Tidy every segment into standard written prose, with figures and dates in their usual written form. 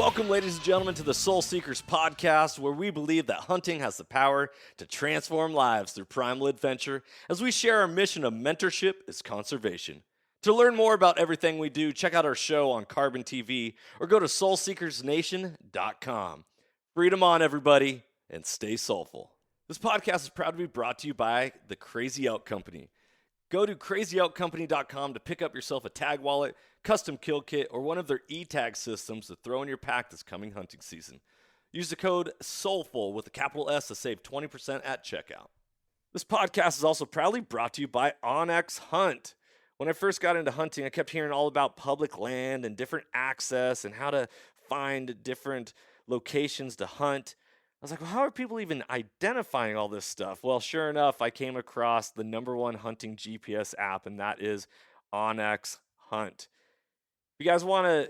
Welcome, ladies and gentlemen, to the Soul Seekers podcast, where we believe that hunting has the power to transform lives through primal adventure as we share our mission of mentorship is conservation. To learn more about everything we do, check out our show on Carbontv or go to soulseekersnation.com. Freedom on, everybody, and stay soulful. This podcast is proud to be brought to you by the Crazy Elk Company. Go to crazyoutcompany.com to pick up yourself a tag wallet, custom kill kit, or one of their e-tag systems to throw in your pack this coming hunting season. Use the code SOULFUL with a capital S to save 20% at checkout. This podcast is also proudly brought to you by OnX Hunt. When I first got into hunting, I kept hearing all about public land and different access and how to find different locations to hunt. I was like, well, how are people even identifying all this stuff? Well, sure enough, I came across the #1 hunting GPS app, and that is OnX Hunt. If you guys want to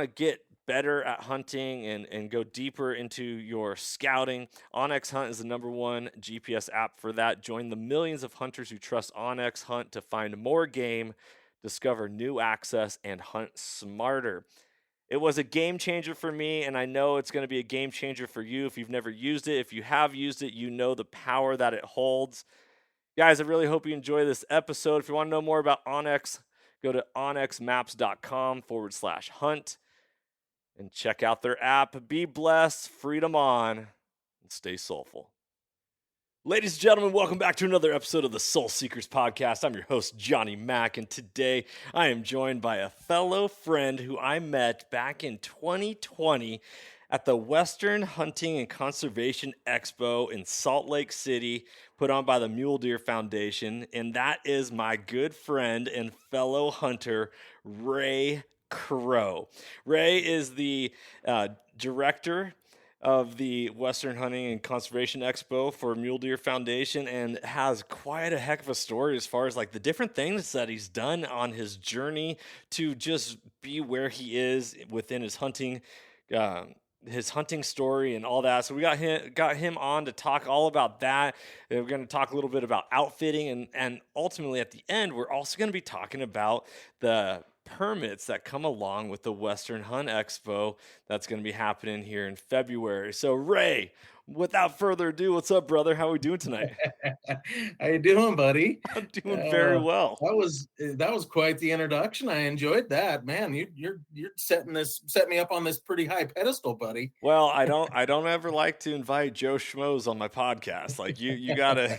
get better at hunting and go deeper into your scouting, OnX Hunt is the #1 GPS app for that. Join the millions of hunters who trust OnX Hunt to find more game, discover new access, and hunt smarter. It was a game changer for me, and I know it's going to be a game changer for you if you've never used it. If you have used it, you know the power that it holds. Guys, I really hope you enjoy this episode. If you want to know more about OnX, go to onxmaps.com/hunt and check out their app. Be blessed, freedom on, and stay soulful. Ladies and gentlemen, welcome back to another episode of the Soul Seekers podcast. I'm your host, Johnny Mack, and today I am joined by a fellow friend who I met back in 2020 at the Western Hunting and Conservation Expo in Salt Lake City, put on by the Mule Deer Foundation, and that is my good friend and fellow hunter, Ray Crow. Ray is the director of the Western Hunting and Conservation Expo for Mule Deer Foundation and has quite a heck of a story as far as like the different things that he's done on his journey to just be where he is within his hunting story and all that. So we got him on to talk all about that. We're going to talk a little bit about outfitting and ultimately at the end, we're also going to be talking about the permits that come along with the Western Hunt Expo that's going to be happening here in February. So Ray, without further ado, what's up, brother? How are we doing tonight? How you doing, buddy? I'm doing very well. That was quite the introduction. I enjoyed that, man. You're setting me up on this pretty high pedestal, buddy. Well, I don't ever like to invite Joe Schmoes on my podcast. Like you gotta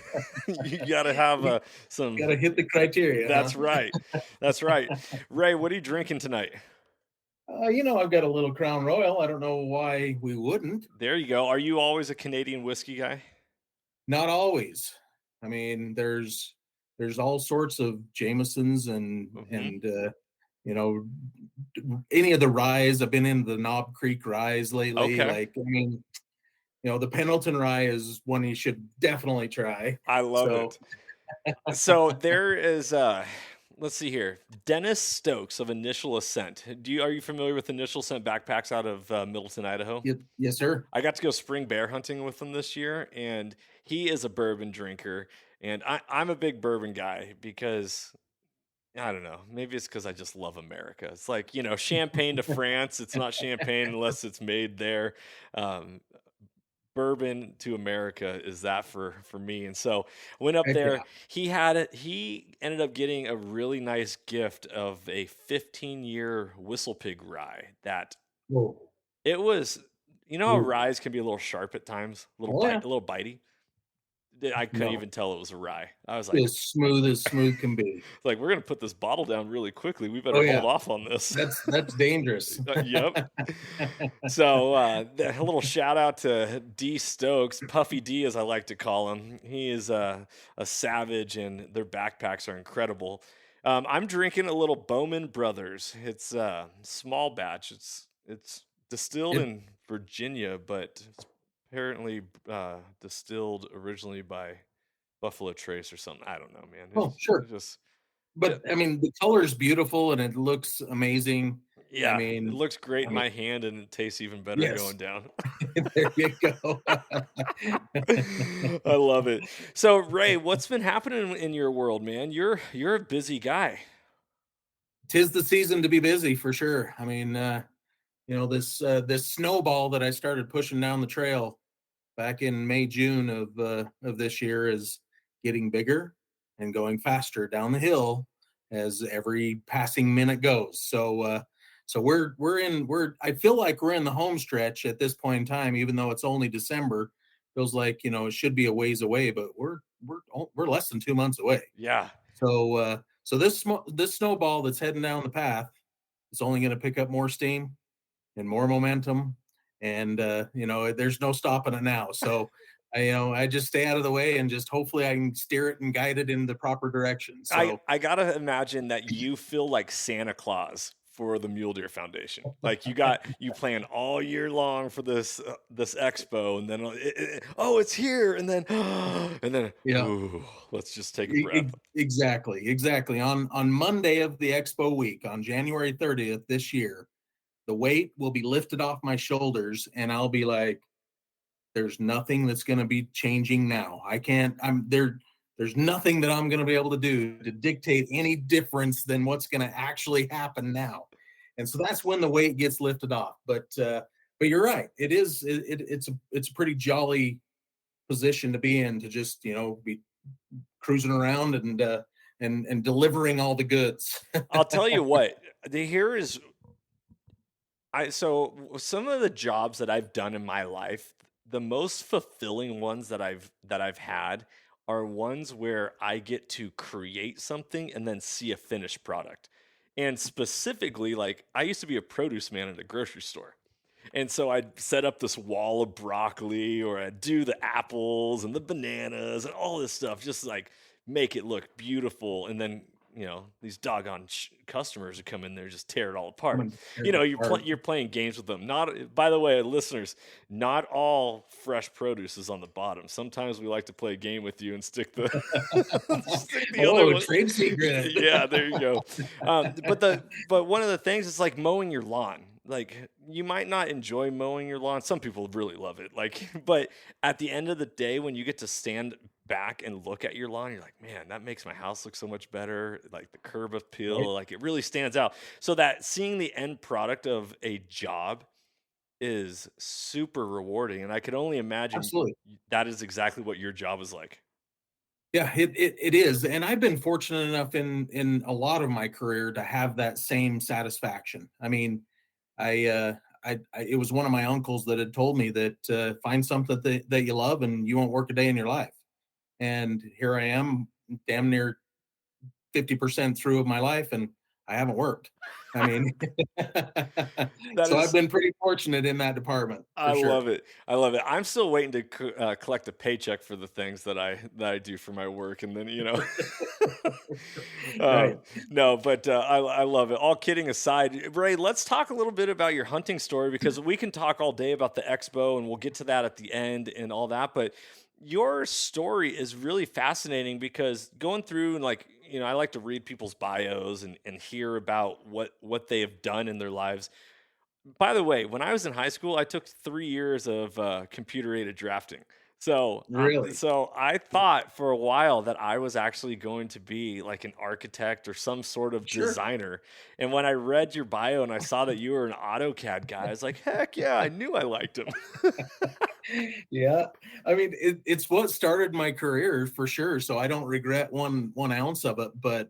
have some. Gotta hit the criteria. That's huh? right. That's right. Ray, what are you drinking tonight? I've got a little Crown Royal. I don't know why we wouldn't. There you go. Are you always a Canadian whiskey guy? Not always. I mean, there's all sorts of Jamesons and any of the ryes. I've been in the Knob Creek ryes lately. Okay. The Pendleton rye is one you should definitely try. I love it. So there is let's see here. Dennis Stokes of Initial Ascent. Are you familiar with Initial Ascent backpacks out of Middleton, Idaho? Yes, sir. I got to go spring bear hunting with him this year, and he is a bourbon drinker, and I'm a big bourbon guy because I don't know. Maybe it's because I just love America. It's like, champagne to France. It's not champagne unless it's made there. Bourbon to America is that for me. And so went up there. Yeah. He ended up getting a really nice gift of a 15-year Whistle Pig rye that it was, how ryes can be a little sharp at times, a little bitey. I couldn't even tell it was a rye. I was like, as smooth can be. Like, we're gonna put this bottle down really quickly. We better hold off on this. That's dangerous. Yep. So a little shout out to D Stokes, Puffy D as I like to call him. He is a savage, and their backpacks are incredible. I'm drinking a little Bowman Brothers. It's a small batch. It's distilled in Virginia, but it's apparently distilled originally by Buffalo Trace or something. I don't know, man. Sure. But I mean, the color is beautiful and it looks amazing. Yeah, it looks great in my hand and it tastes even better going down. There you go. I love it. So Ray, what's been happening in your world, man? You're a busy guy. 'Tis the season to be busy for sure. I mean, this snowball that I started pushing down the trail back in May, June of this year is getting bigger and going faster down the hill as every passing minute goes. So we're I feel like we're in the home stretch at this point in time, even though it's only December. Feels like it should be a ways away, but we're less than 2 months away. Yeah. So this snowball that's heading down the path is only going to pick up more steam and more momentum, and there's no stopping it now. So I just stay out of the way and just hopefully I can steer it and guide it in the proper direction. So I gotta imagine that you feel like Santa Claus for the Mule Deer Foundation. Like you plan all year long for this expo, and then oh, it's here, and then and then yeah, ooh, let's just take a breath. exactly. On Monday of the expo week, on January 30th this year, the weight will be lifted off my shoulders, and I'll be like, there's nothing that's going to be changing now. I can't, I'm there. There's nothing that I'm going to be able to do to dictate any difference than what's going to actually happen now. And so that's when the weight gets lifted off. But you're right. It's a pretty jolly position to be in, to just, be cruising around and delivering all the goods. I'll tell you what, here is so some of the jobs that I've done in my life, the most fulfilling ones that I've had are ones where I get to create something and then see a finished product. And specifically, like I used to be a produce man at a grocery store. And so I'd set up this wall of broccoli, or I'd do the apples and the bananas and all this stuff, just like make it look beautiful. And then, these doggone customers who come in there just tear it all apart. You're playing games with them. Not, by the way, listeners, not all fresh produce is on the bottom. Sometimes we like to play a game with you and stick the, stick the other Oh, one. trade secret. Yeah, there you go. But one of the things is like mowing your lawn. Like you might not enjoy mowing your lawn. Some people really love it. Like, but at the end of the day, when you get to stand back and look at your lawn, you're like, man, that makes my house look so much better. Like the curb Right? appeal, like it really stands out. So that seeing the end product of a job is super rewarding. And I could only imagine Absolutely. that is exactly what your job is like. Yeah, it is, and I've been fortunate enough in a lot of my career to have that same satisfaction. I mean, it was one of my uncles that had told me that find something that you love and you won't work a day in your life. And here I am, damn near 50% through of my life, and I haven't worked. I mean, That so I've is been pretty fortunate in that department I for sure. love it. I love it. I'm still waiting to collect a paycheck for the things that I do for my work, and then Right. no, but I love it. All kidding aside, Ray, let's talk a little bit about your hunting story, because we can talk all day about the expo, and we'll get to that at the end and all that. But your story is really fascinating, because going through and like I like to read people's bios and hear about what they have done in their lives. By the way, when I was in high school, I took 3 years of computer-aided drafting. Really? So I thought for a while that I was actually going to be like an architect or some sort of Sure. designer. And when I read your bio and I saw that you were an AutoCAD guy, I was like, heck yeah, I knew I liked him. Yeah, I mean, it's what started my career for sure. So I don't regret one ounce of it. But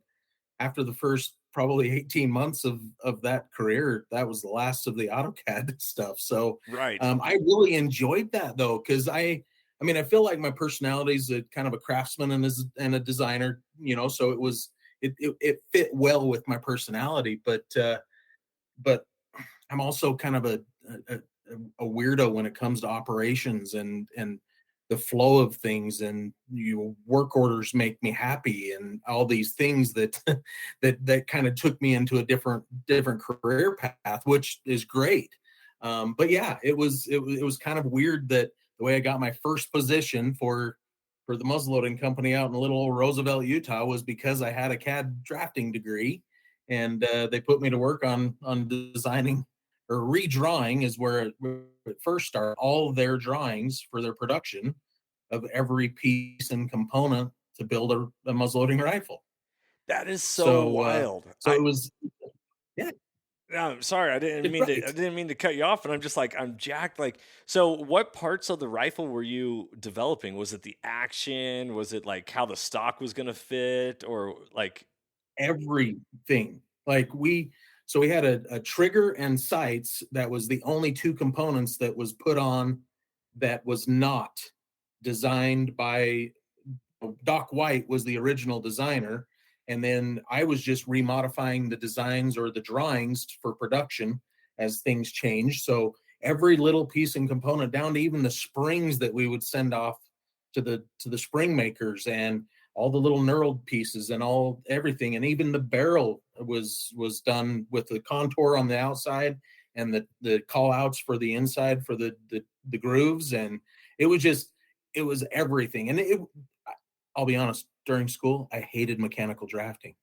after the first probably 18 months of that career, that was the last of the AutoCAD stuff. So Right. I really enjoyed that though, because I mean, I feel like my personality is a kind of a craftsman and a designer, so it fit well with my personality, but I'm also kind of a, a weirdo when it comes to operations and the flow of things, and work orders make me happy, and all these things that that kind of took me into a different career path, which is great. But yeah, it was kind of weird that the way I got my first position for the muzzleloading company out in little old Roosevelt, Utah, was because I had a CAD drafting degree, and they put me to work on designing or redrawing is where it first started, all of their drawings for their production of every piece and component to build a muzzleloading rifle. That is so So wild. so it was, yeah. No, I'm sorry, Right. I didn't mean to cut you off, and I'm just like, I'm jacked. Like, so what parts of the rifle were you developing? Was it the action? Was it like how the stock was gonna fit, or like, Everything. We had a trigger and sights that was the only two components that was put on that was not designed by Doc White was the original designer, and then I was just remodifying the designs or the drawings for production as things changed. So every little piece and component, down to even the springs that we would send off to the spring makers, and all the little knurled pieces and all everything, and even the barrel was done with the contour on the outside and the call outs for the inside for the grooves, and it was just it was everything. And I'll be honest, during school, I hated mechanical drafting.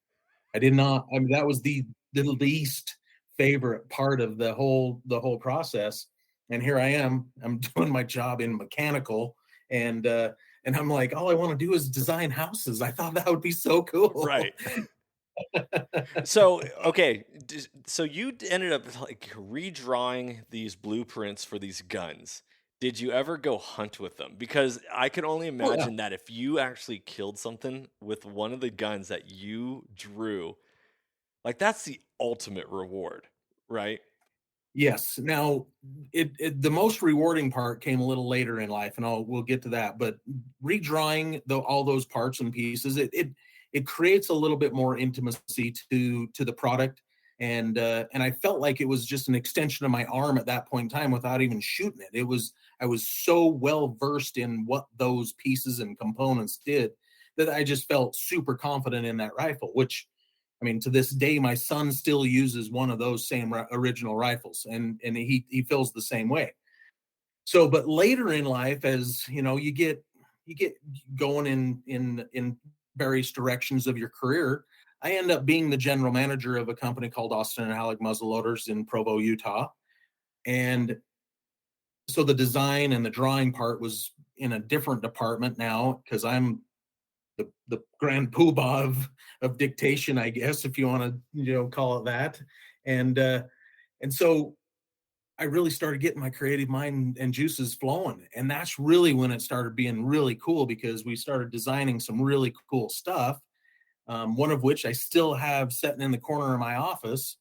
I did not. I mean, that was the least favorite part of the whole process. And here I am. I'm doing my job in mechanical, and I'm like, all I want to do is design houses. I thought that would be so cool. right? So, okay, so you ended up like redrawing these blueprints for these guns. Did you ever go hunt with them? Because I can only Oh yeah. imagine that if you actually killed something with one of the guns that you drew, like that's the ultimate reward, right? Yes. Now, the most rewarding part came a little later in life, and we'll get to that. But redrawing all those parts and pieces, it creates a little bit more intimacy to the product, and I felt like it was just an extension of my arm at that point in time without even shooting it. It was I was so well versed in what those pieces and components did that I just felt super confident in that rifle, which I mean, to this day, my son still uses one of those same original rifles, and he feels the same way. So, but later in life, as you know, you get going in various directions of your career. I end up being the general manager of a company called Austin and Alec Muzzleloaders in Provo, Utah, and so the design and the drawing part was in a different department now because I'm the grand poobah of dictation, I guess, if you want to call it that. And so I really started getting my creative mind and juices flowing, and that's really when it started being really cool because we started designing some really cool stuff. One of which I still have sitting in the corner of my office.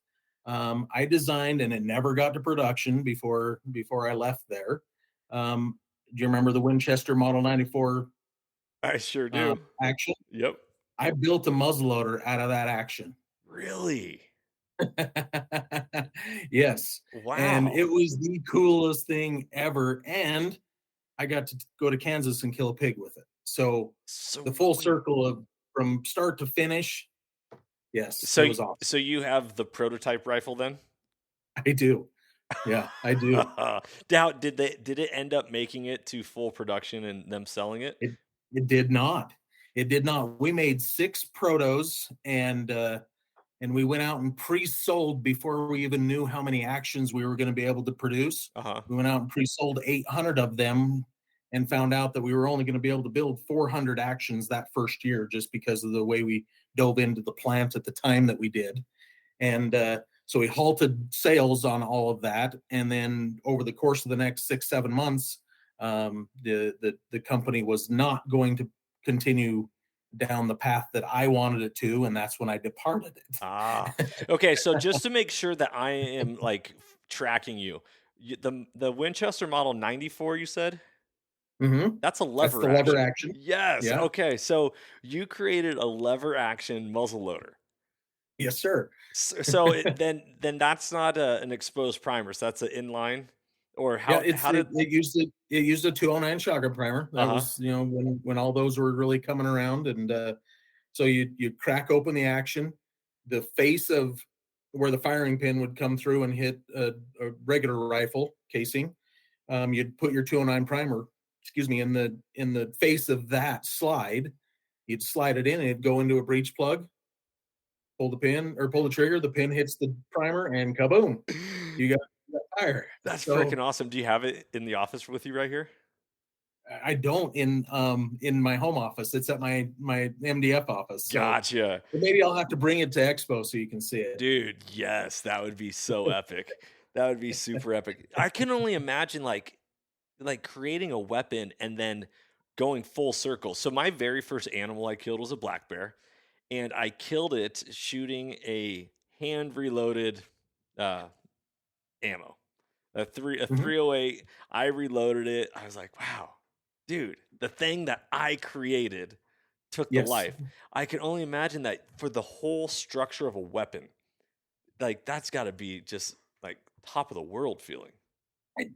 I designed, and it never got to production before I left there. Do you remember the Winchester Model 94 I sure do. action? Yep. I built a muzzleloader out of that action. Really? Yes. And Wow. it was the coolest thing ever. And I got to go to Kansas and kill a pig with it. So the full Sweet. circle of from start to finish, yes, it So, was awesome. so you have the prototype rifle then? I do. Yeah, I do. Now, did it end up making it to full production and them selling it? It it did not. It did not. We made 6 protos, and we went out and pre-sold before we even knew how many actions we were going to be able to produce. Uh-huh. We went out and pre-sold 800 of them and found out that we were only going to be able to build 400 actions that first year just because of the way we dove into the plant at the time that we did. And so we halted sales on all of that. And then over the course of the next 6-7 months, the company was not going to continue down the path that I wanted it to, and that's when I departed Ah. it. Okay, so just to make sure that I am like tracking you, the Winchester Model 94 you said? Hmm. That's a That's lever the lever action. action. Yes. Yeah. Okay, so you created a lever action muzzleloader. Yes, sir. So then that's not an exposed primer. So that's an inline, or Yeah, how did? it used a 209 shotgun primer. That Uh-huh. was when all those were really coming around, and so you crack open the action, the face of where the firing pin would come through and hit a regular rifle casing. You'd put your 209 primer, excuse me, in the face of that slide. You'd slide it in, and it'd go into a breech plug. Pull the pin or pull the trigger. The pin hits the primer, and kaboom! You got fire. That's freaking So awesome. Do you have it in the office with you right here? I don't in my home office. It's at my MDF office. So Gotcha. maybe I'll have to bring it to Expo so you can see it. Dude, yes, that would be so epic. That would be super epic. I can only imagine like creating a weapon and then going full circle. So my very first animal I killed was a black bear, and I killed it shooting a hand reloaded uh, ammo, a Mhm. 308. I reloaded it. I was like, wow, dude, the thing that I created took the Yes. life. I can only imagine that for the whole structure of a weapon, like that's got to be just like top of the world feeling.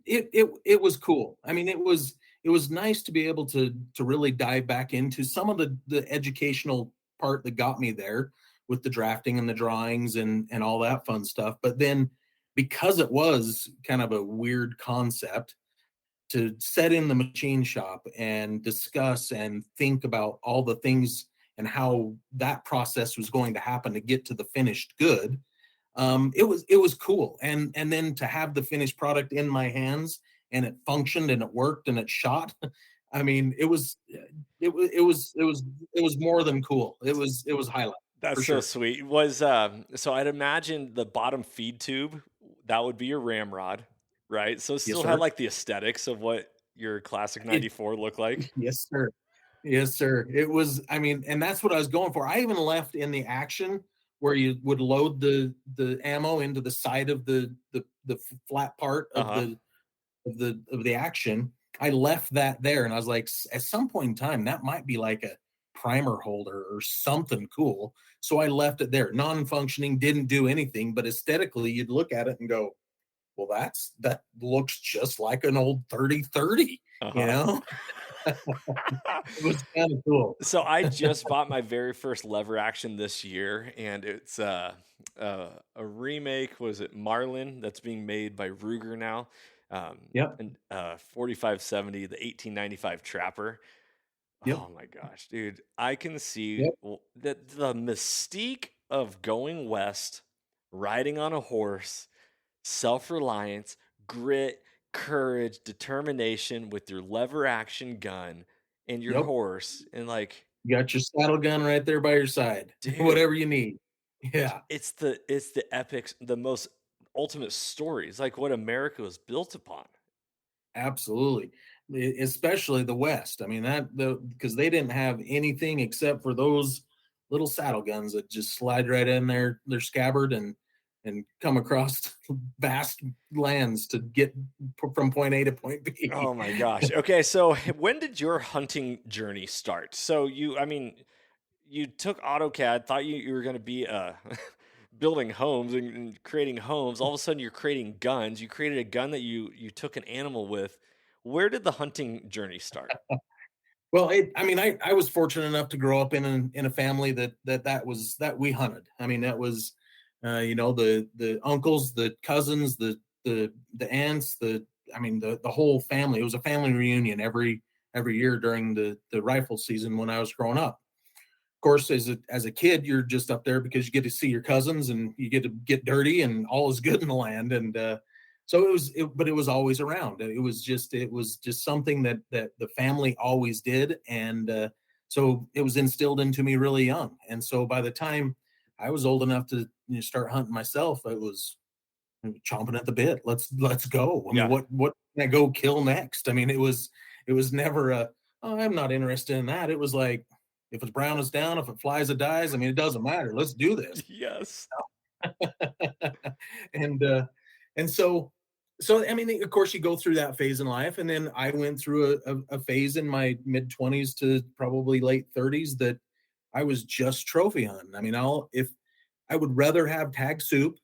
It was cool. I mean, it was nice to be able to really dive back into some of the educational part that got me there with the drafting and the drawings and all that fun stuff. But then because it was kind of a weird concept to set in the machine shop and discuss and think about all the things and how that process was going to happen to get to the finished good, it was cool. And then to have the finished product in my hands and it functioned and it worked and it shot. I mean, it was more than cool. It was highlight That's for so sure. sweet. Was so I'd imagine the bottom feed tube, that would be your ramrod, right? So it Yes, still had sir. like the aesthetics of what your classic It 94 looked like. Yes, sir. Yes, sir. It was, I mean, and that's what I was going for. I even left in the action where you would load the ammo into the side of the flat part Uh-huh. of the action. I left that there, and I was like, at some point in time, that might be like a primer holder or something cool. So I left it there, non-functioning, didn't do anything, but aesthetically, you'd look at it and go, "Well, that looks just like an old 3030." You Uh-huh. know, it was kind of cool. So I just bought my very first lever action this year, and it's a remake. Was it Marlin that's being made by Ruger now? Yep, And 4570, the 1895 Trapper. yep, Oh my gosh, dude. I can see yep, that the mystique of going west, riding on a horse, self-reliance, grit, courage, determination with your lever action gun and your yep. horse and like, You got your saddle gun right there by your side. dude, Whatever you need. Yeah. it's the epics, the most ultimate stories, like what America was built upon. Absolutely. Especially the West. I mean, because they didn't have anything except for those little saddle guns that just slide right in their scabbard and come across vast lands to get from point A to point B. Oh my gosh. Okay, so when did your hunting journey start? So I mean, you took AutoCAD, thought you were going to be building homes and creating homes. All of a sudden, you're creating guns. You created a gun that you took an animal with. Where did the hunting journey start? Well, I mean, I was fortunate enough to grow up in a family that we hunted. I mean, that was, you know, the uncles, the cousins, the aunts, I mean, the whole family. It was a family reunion every year during the rifle season when I was growing up. Of course, as a kid, you're just up there because you get to see your cousins and you get to get dirty and all is good in the land. And so but it was always around. It was just something that the family always did, and so it was instilled into me really young. And so by the time I was old enough to start hunting myself, it was chomping at the bit. Let's go. I mean, Yeah. what can I go kill next? I mean, it was never a, oh, I'm not interested in that. It was like, if it's brown, it's down. If it flies, it dies. I mean, it doesn't matter. Let's do this. Yes. and and so I mean, of course, you go through that phase in life, and then I went through a phase in my mid 20s to probably late 30s that I was just trophy hunting. I mean, if I would rather have tag soup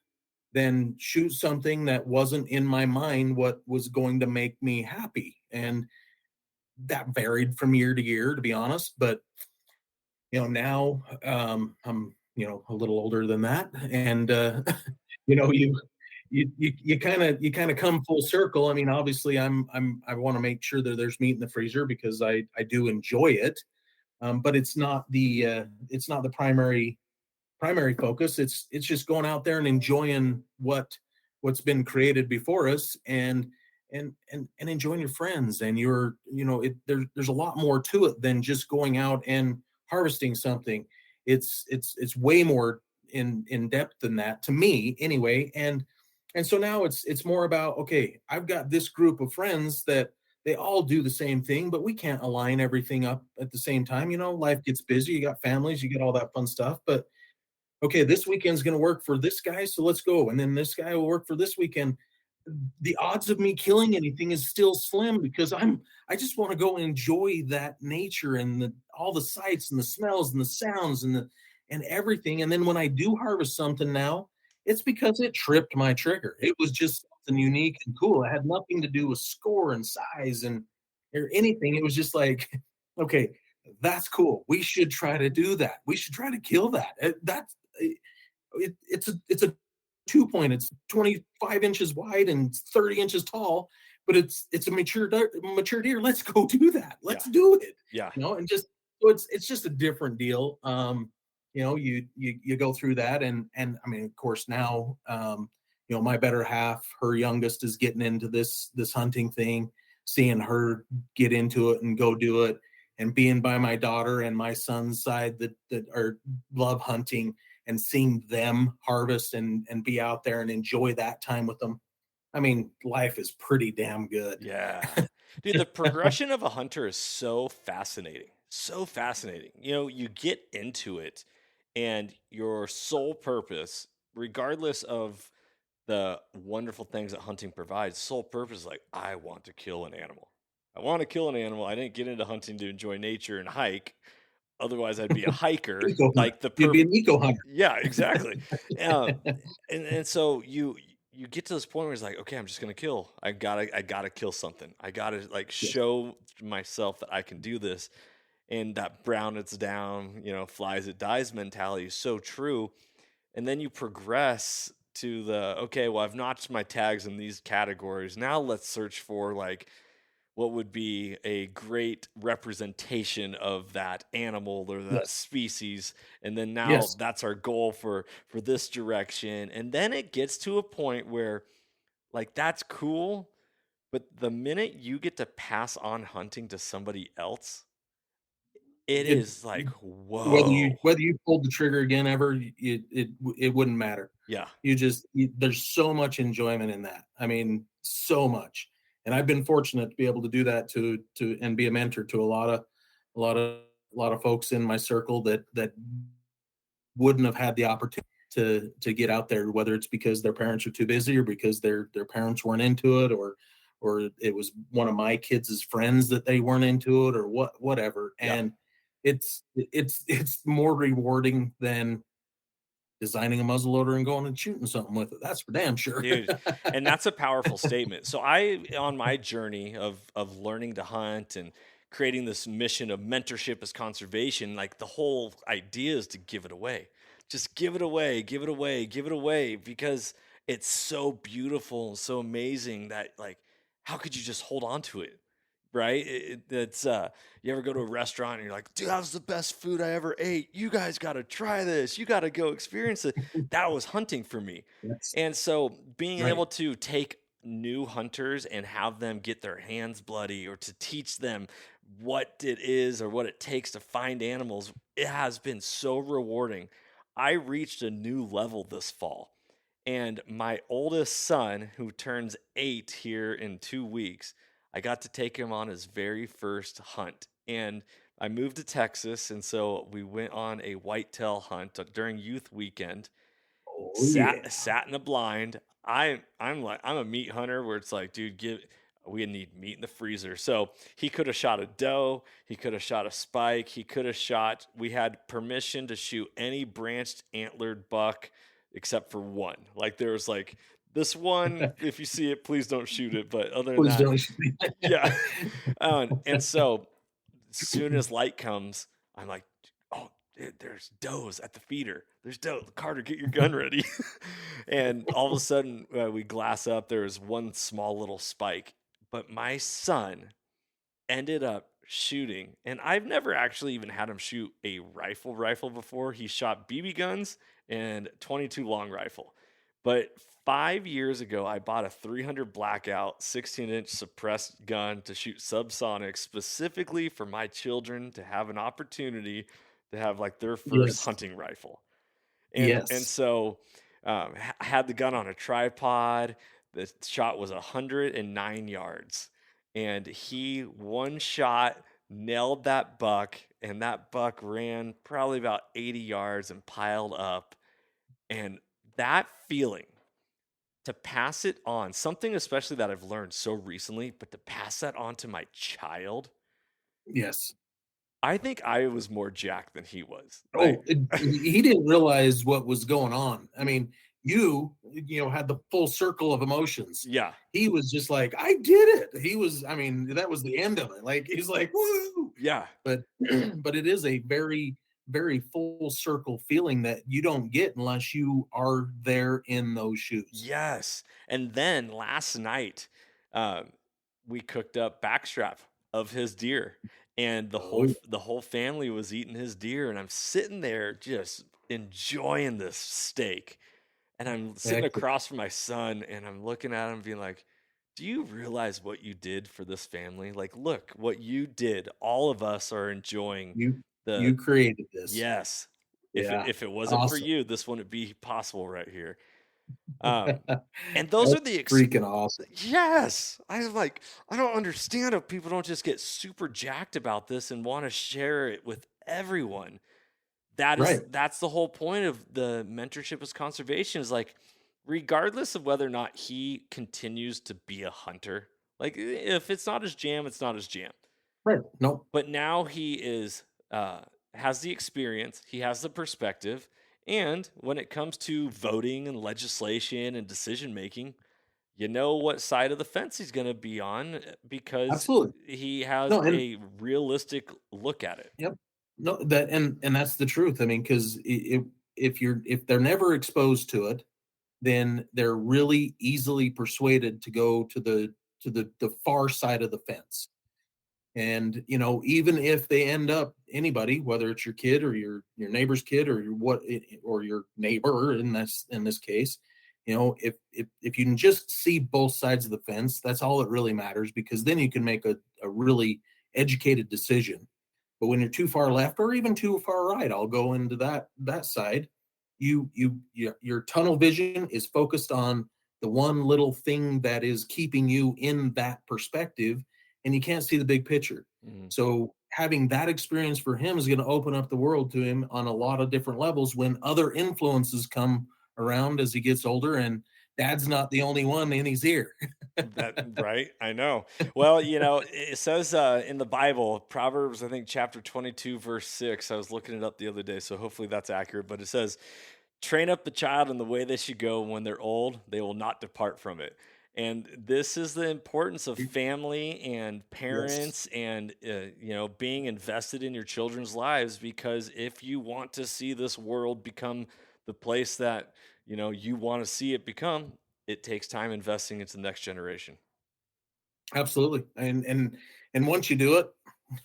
than shoot something that wasn't in my mind what was going to make me happy. And that varied from year to year, to be honest. But now I'm a little older than that, and you know you kind of come full circle. I mean, obviously, I want to make sure that there's meat in the freezer because I do enjoy it, but it's not the primary focus. It's just going out there and enjoying what's been created before us, and and enjoying your friends, and there's a lot more to it than just going out and harvesting something. It's way more in depth than that, to me anyway. And so now it's more about, okay, I've got this group of friends that they all do the same thing, but we can't align everything up at the same time. Life gets busy, you got families, you get all that fun stuff. But okay, this weekend's going to work for this guy, so let's go. And then this guy will work for this weekend. The odds of me killing anything is still slim, because I just want to go enjoy that nature and all the sights and the smells and the sounds and everything. And then when I do harvest something now, it's because it tripped my trigger. It was just something unique and cool. It had nothing to do with score and size and or anything. It was just like, okay, that's cool. We should try to do that. We should try to kill that. It's a 2 point. It's 25 inches wide and 30 inches tall, but it's a mature deer. Let's go do that. Let's do it. Yeah. And just so it's just a different deal. You go through that, and I mean, of course, now my better half, her youngest, is getting into this hunting thing, seeing her get into it and go do it, and being by my daughter and my son's side that are love hunting, and seeing them harvest and be out there and enjoy that time with them. I mean, life is pretty damn good. Yeah. Dude, the progression of a hunter is so fascinating. So fascinating. You get into it, and your sole purpose, regardless of the wonderful things that hunting provides, sole purpose is like, I want to kill an animal. I want to kill an animal. I didn't get into hunting to enjoy nature and hike. Otherwise, I'd be a hiker, Eco hunter. like the You'd be perfect. an eco hunter. Yeah, exactly. Um, and so you get to this point where it's like, okay, I'm just gonna kill. I gotta kill something. I gotta like Yeah. show myself that I can do this. And that brown it's down, flies it dies mentality is so true. And then you progress to okay, well, I've notched my tags in these categories. Now let's search for like what would be a great representation of that animal or that Yes. species. And then now Yes. that's our goal for this direction. And then it gets to a point where like that's cool, but the minute you get to pass on hunting to somebody else, it It is like, whether you whoa. whether you pulled the trigger again ever, it wouldn't matter. Yeah. There's so much enjoyment in that. I mean, so much. And I've been fortunate to be able to do that, to and be a mentor to a lot of a lot of folks in my circle that wouldn't have had the opportunity to get out there, whether it's because their parents are too busy, or because their parents weren't into it, or it was one of my kids' friends that they weren't into it, or whatever. Yeah. And it's more rewarding than designing a muzzleloader and going and shooting something with it. That's for damn sure. Dude, and that's a powerful statement. So on my journey of learning to hunt and creating this mission of mentorship as conservation, like the whole idea is to give it away. Just give it away, give it away, give it away, because it's so beautiful and so amazing that like, how could you just hold on to it? Right? It's you ever go to a restaurant and you're like, dude, that was the best food I ever ate. You guys got to try this. You got to go experience it. That was hunting for me. That's And so being right. able to take new hunters and have them get their hands bloody, or to teach them what it is or what it takes to find animals, it has been so rewarding. I reached a new level this fall. And my oldest son, who turns 8 here in 2 weeks, I got to take him on his very first hunt. And I moved to Texas. And so we went on a whitetail hunt during youth weekend. Oh yeah. Sat in a blind. I'm a meat hunter where it's like, dude, we need meat in the freezer. So he could have shot a doe, he could have shot a spike, we had permission to shoot any branched antlered buck except for one. Like there was like this one, if you see it, please don't shoot it. But other than Please that, don't shoot me. yeah. And so as soon as light comes, I'm like, oh, there's does at the feeder. There's doe. Carter, get your gun ready. And all of a sudden, we glass up. There was one small little spike. But my son ended up shooting, and I've never actually even had him shoot a rifle before. He shot BB guns and 22 long rifle. But 5 years ago, I bought a 300 blackout 16-inch suppressed gun to shoot subsonic specifically for my children to have an opportunity to have like their first Yes. hunting rifle. And Yes. so I had the gun on a tripod. The shot was 109 yards, and he one shot nailed that buck, and that buck ran probably about 80 yards and piled up. And that feeling to pass it on, something especially that I've learned so recently, but to pass that on to my child, Yes. I think I was more jacked than he was. Like, Oh, he didn't realize what was going on. I mean, had the full circle of emotions. yeah, He was just like, I did it. He was, I mean, that was the end of it. Like, he's like, woo. yeah. But, but it is a very, very full circle feeling that you don't get unless you are there in those shoes. Yes. And then last night, um, we cooked up backstrap of his deer, and Oh, the whole family was eating his deer, and I'm sitting there just enjoying this steak. And I'm sitting heck, across from my son, and I'm looking at him being like, "Do you realize what you did for this family? Like, look what you did. All of us are enjoying you the you created this. yes. Yeah. If it wasn't for Awesome. you, this wouldn't be possible right here." Um, and those are That's the freaking awesome. yes. I was like, I don't understand how people don't just get super jacked about this and want to share it with everyone. Right. That's the whole point of the mentorship as conservation is like, regardless of whether or not he continues to be a hunter, like if it's not his jam, it's not his jam. Right. No, But now he is has the experience, he has the perspective, and when it comes to voting and legislation and decision making, you know what side of the fence he's going to be on because absolutely. he has No, and a realistic look at it. yep. No, that and that's the truth. I mean, because if they're never exposed to it, then they're really easily persuaded to go to the far side of the fence. And even if they end up anybody, whether it's your kid or your neighbor's kid or or your neighbor in this case, if you can just see both sides of the fence, that's all that really matters, because then you can make a really educated decision. But when you're too far left or even too far right, I'll go into that side. Your tunnel vision is focused on the one little thing that is keeping you in that perspective, and you can't see the big picture. Mhm. So having that experience for him is going to open up the world to him on a lot of different levels when other influences come around as he gets older, and dad's not the only one in his ear. That right, I know. Well, it says in the Bible, Proverbs, I think chapter 22, verse 6. I was looking it up the other day, so hopefully that's accurate. But it says, "Train up the child in the way they should go. When they're old, they will not depart from it." And this is the importance of family and Yes, parents and being invested in your children's lives, because if you want to see this world become the place that you want to see it become, it takes time investing into the next generation. absolutely. And once you do it,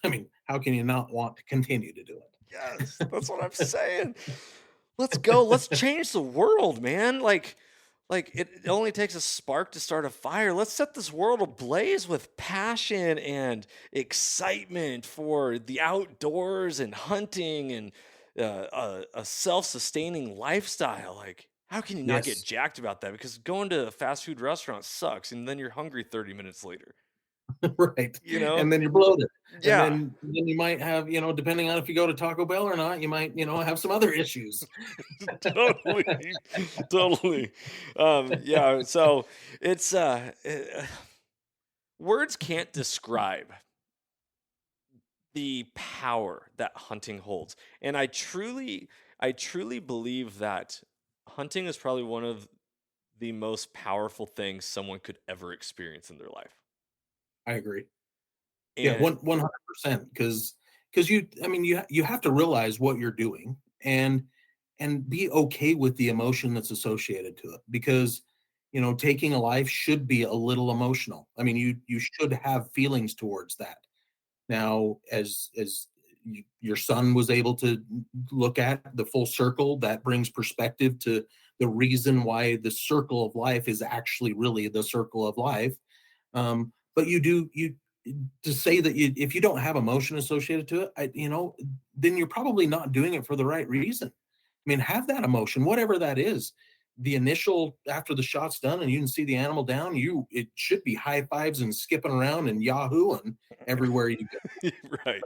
I mean, how can you not want to continue to do Yes, that's what I'm it? saying. Let's go. Let's change the world, man. Like it only takes a spark to start a fire. Let's set this world ablaze with passion and excitement for the outdoors and hunting and a self-sustaining lifestyle. Like, how can you not get Yes. jacked about that? Because going to a fast food restaurant sucks, and then you're hungry 30 minutes later. Right. You know? And then you're bloated. And Yeah. then you might have, depending on if you go to Taco Bell or not, you might, have some other issues. Totally, totally. Yeah, so it's words can't describe the power that hunting holds. And I truly believe that hunting is probably one of the most powerful things someone could ever experience in their life. I agree. Yeah, And 100%. Because I mean, you have to realize what you're doing, and be okay with the emotion that's associated to it, because taking a life should be a little emotional. I mean, you should have feelings towards that. Now, as your son was able to look at the full circle, that brings perspective to the reason why the circle of life is actually really the circle of life. But you to say that if you don't have emotion associated to it, then you're probably not doing it for the right reason. I mean, have that emotion, whatever that is. The initial after the shot's done and you can see the animal down, it should be high fives and skipping around and yahooing everywhere you go. Right.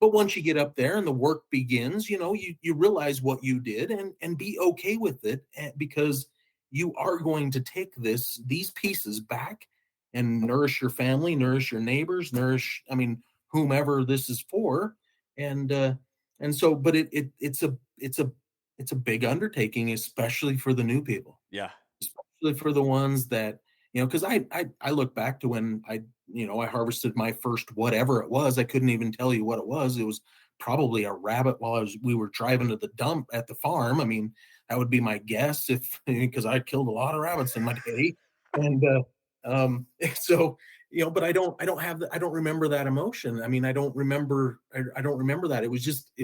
But once you get up there and the work begins, you realize what you did and be okay with it, because you are going to take these pieces back and nourish your family, nourish your neighbors, whomever this is for. And so, but it's a big undertaking, especially for the new people, Yeah. especially for the ones that, because I look back to when I harvested my first whatever it was. I couldn't even tell you what it was. It was probably a rabbit while we were driving to the dump at the farm. I mean, that would be my guess, if because I killed a lot of rabbits in my day. And so, but I don't remember that emotion. I mean, I don't remember that. It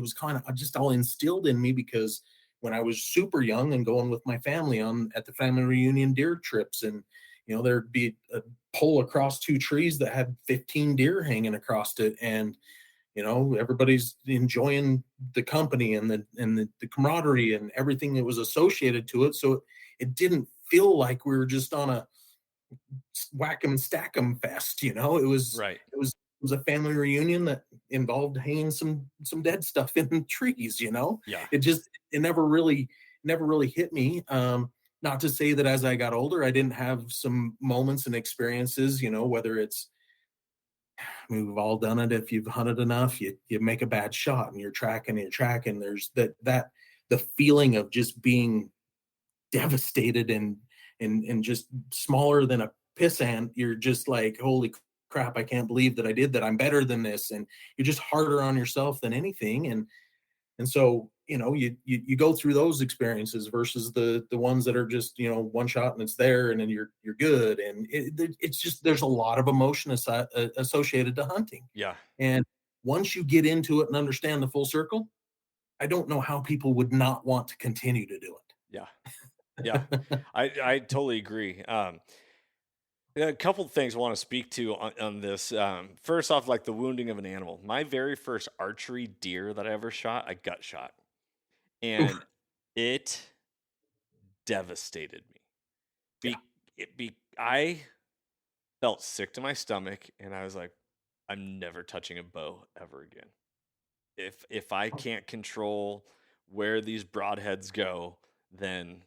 was kind of just all instilled in me, because when I was super young and going with my family at the family reunion deer trips, and there'd be a pole across two trees that had 15 deer hanging across it, and everybody's enjoying the company and the camaraderie and everything that was associated to it. So it didn't feel like we were just on a whack 'em and stack 'em fest. Right. It was a family reunion that involved hanging some dead stuff in the trees. Yeah. It never really hit me. Not to say that as I got older, I didn't have some moments and experiences, whether it's, I mean, we've all done it. If you've hunted enough, you make a bad shot and you're tracking. There's the feeling of just being devastated and just smaller than a piss ant. You're just like, holy crap, I can't believe that I did that. I'm better than this. And you're just harder on yourself than anything. And so, you go through those experiences versus the ones that are just, one shot and it's there and then you're good. And it's just, there's a lot of emotion associated to hunting. Yeah. And once you get into it and understand the full circle, I don't know how people would not want to continue to do Yeah. Yeah. it. I totally agree. A couple of things I want to speak to on this. First off, like the wounding of an animal. My very first archery deer that I ever shot, I gut shot, Oof. and it devastated me. Yeah. I felt sick to my stomach, and I was like, I'm never touching a bow ever again. If I can't control where these broadheads go, then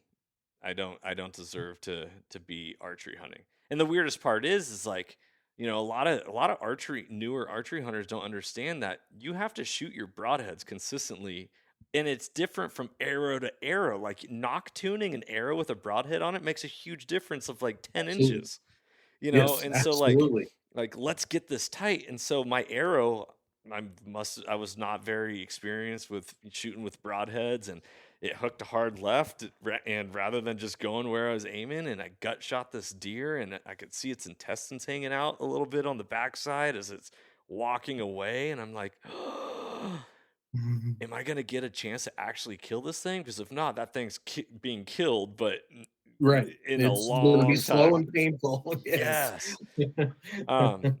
I don't deserve to be archery hunting. And the weirdest part is like, a lot of newer archery hunters don't understand that you have to shoot your broadheads consistently, and it's different from arrow to arrow. Like knock tuning an arrow with a broadhead on it makes a huge difference of like 10 Absolutely. inches. Yes, And so absolutely. like let's get this tight. And so my arrow, I was not very experienced with shooting with broadheads, and it hooked a hard left, and rather than just going where I was aiming, and I gut shot this deer, and I could see its intestines hanging out a little bit on the backside as it's walking away, and I'm like, Mhm. am I gonna get a chance to actually kill this thing? Because if not, that thing's being killed, but Right. in a It's going to be long slow time. and painful. Yes. Yes. Um,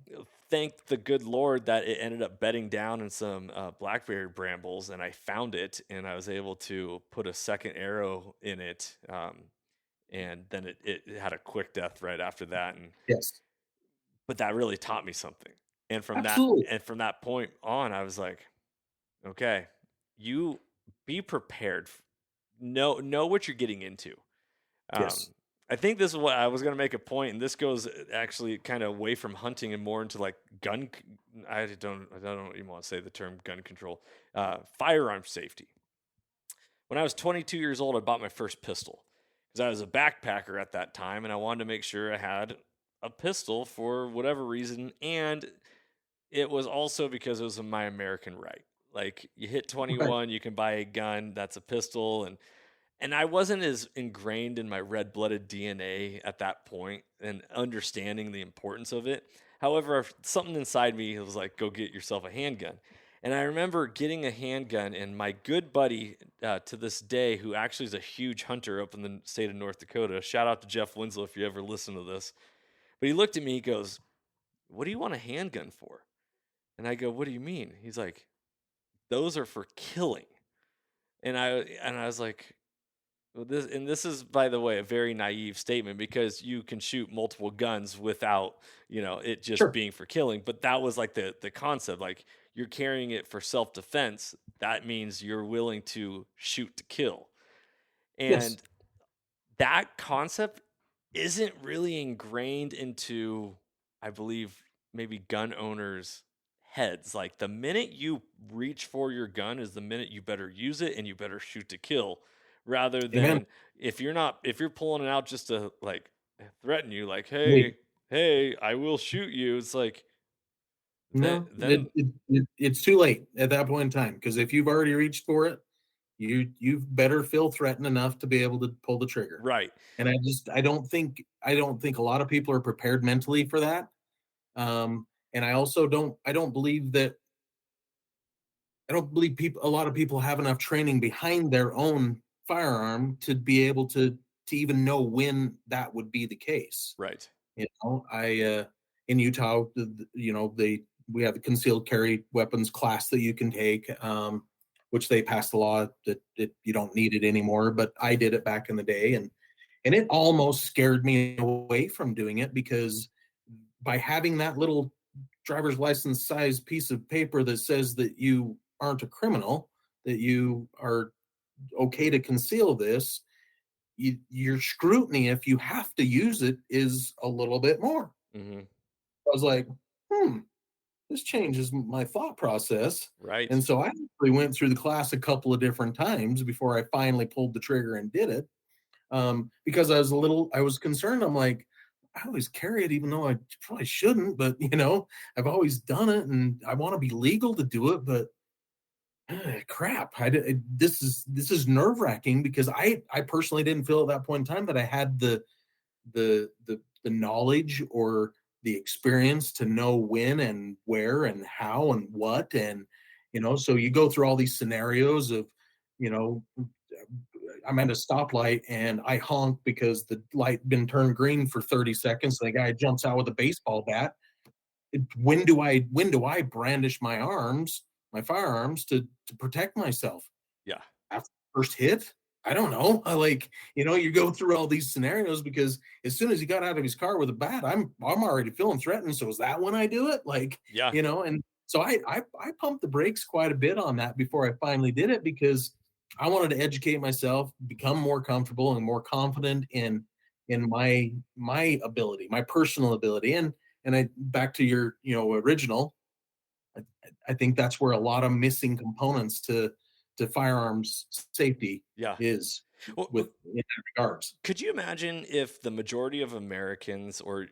Thank the good Lord that it ended up bedding down in some blackberry brambles, and I found it, and I was able to put a second arrow in it, and then it had a quick death right after that, Yes. but that really taught me something. And Absolutely. from that point on, I was like, okay, you be prepared, know what you're getting into. Um, Yes. I think this is what I was going to make a point, and this goes actually kind of away from hunting and more into like I don't even want to say the term gun control, firearm safety. When I was 22 years old, I bought my first pistol because I was a backpacker at that time, and I wanted to make sure I had a pistol for whatever reason, and it was also because it was my American right. Like you hit Right. 21, you can buy a gun that's a pistol, and I wasn't as ingrained in my red-blooded DNA at that point and understanding the importance of it. However, something inside me was like, go get yourself a handgun. And I remember getting a handgun, and my good buddy to this day, who actually is a huge hunter up in the state of North Dakota, shout out to Jeff Winslow if you ever listen to this. But he looked at me, he goes, "What do you want a handgun for?" And I go, "What do you mean?" He's like, "Those are for killing." And I was like, well, this is, by the way, a very naive statement because you can shoot multiple guns without, it just Sure. being for killing. But that was like the concept. Like, you're carrying it for self defense. That means you're willing to shoot to kill. Yes. And that concept isn't really ingrained into, I believe, maybe gun owners' heads. Like, the minute you reach for your gun is the minute you better use it and you better shoot to kill, rather Amen. than if you're pulling it out just to like threaten you, like, Wait, hey, I will shoot you. It's like no, then it's too late at that point in time because if you've already reached for it, you've better feel threatened enough to be able to pull the trigger. right, And I don't think a lot of people are prepared mentally for that. And I also don't believe people a lot of people have enough training behind their own firearm to be able to even know when that would be the case. right, I in Utah, we have the concealed carry weapons class that you can take, which they passed a law that you don't need it anymore. But I did it back in the day, and it almost scared me away from doing it because by having that little driver's license size piece of paper that says that you aren't a criminal, that you are okay to conceal this, your scrutiny if you have to use it is a little bit more. hmm, I was like, hmm, this changes my thought process. right, And so I actually went through the class a couple of different times before I finally pulled the trigger and did it. Because I was concerned. I'm like, I always carry it, even though I probably shouldn't, but I've always done it and I want to be legal to do it. But crap, this is nerve wracking because I personally didn't feel at that point in time that I had the knowledge or the experience to know when and where and how and what. And so you go through all these scenarios of you know I'm at a stoplight and I honk because the light been turned green for 30 seconds. The guy jumps out with a baseball bat. When do I brandish my firearms to protect myself? yeah, After the first hit? I don't know. You go through all these scenarios because as soon as he got out of his car with a bat, I'm already feeling threatened. So is that when I do it? yeah, And so I pumped the brakes quite a bit on that before I finally did it because I wanted to educate myself, become more comfortable and more confident in my ability, my personal ability. And I back to your original, I, I think that's where a lot of missing components to firearms safety yeah. is Well, with in that regards. could you imagine if the majority of Americans or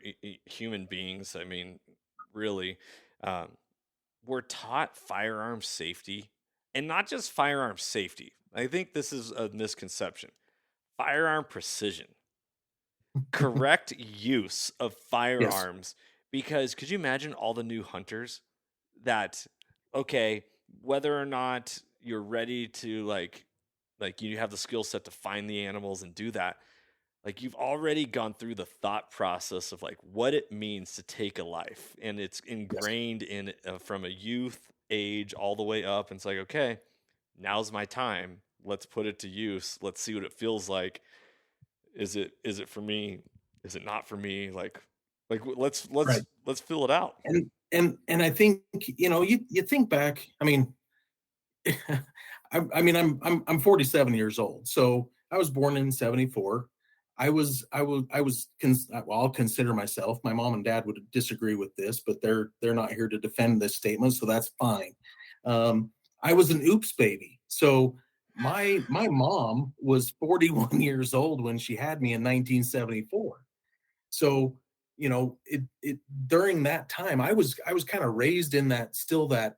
human beings, I mean, really, um, were taught firearm safety, and not just firearm safety? I think this is a misconception. Firearm precision, correct use of Yes, firearms. Because could you imagine all the new hunters that, okay, whether or not you're ready to like you have the skill set to find the animals and do that, like you've already gone through the thought process of like what it means to take a life, and it's yes, ingrained in from a youth age all the way up. And it's like, okay, now's my time, let's put it to use, let's see what it feels like. Is it for me, is it not for me? Let's right. let's fill it out. And I think you think back. I mean, I'm 47 years old, so I was born in '74. Well, I'll consider myself. My mom and dad would disagree with this, but they're not here to defend this statement, so that's fine. I was an oops baby, so my mom was 41 years old when she had me in 1974. So it during that time, I was kind of raised in that still that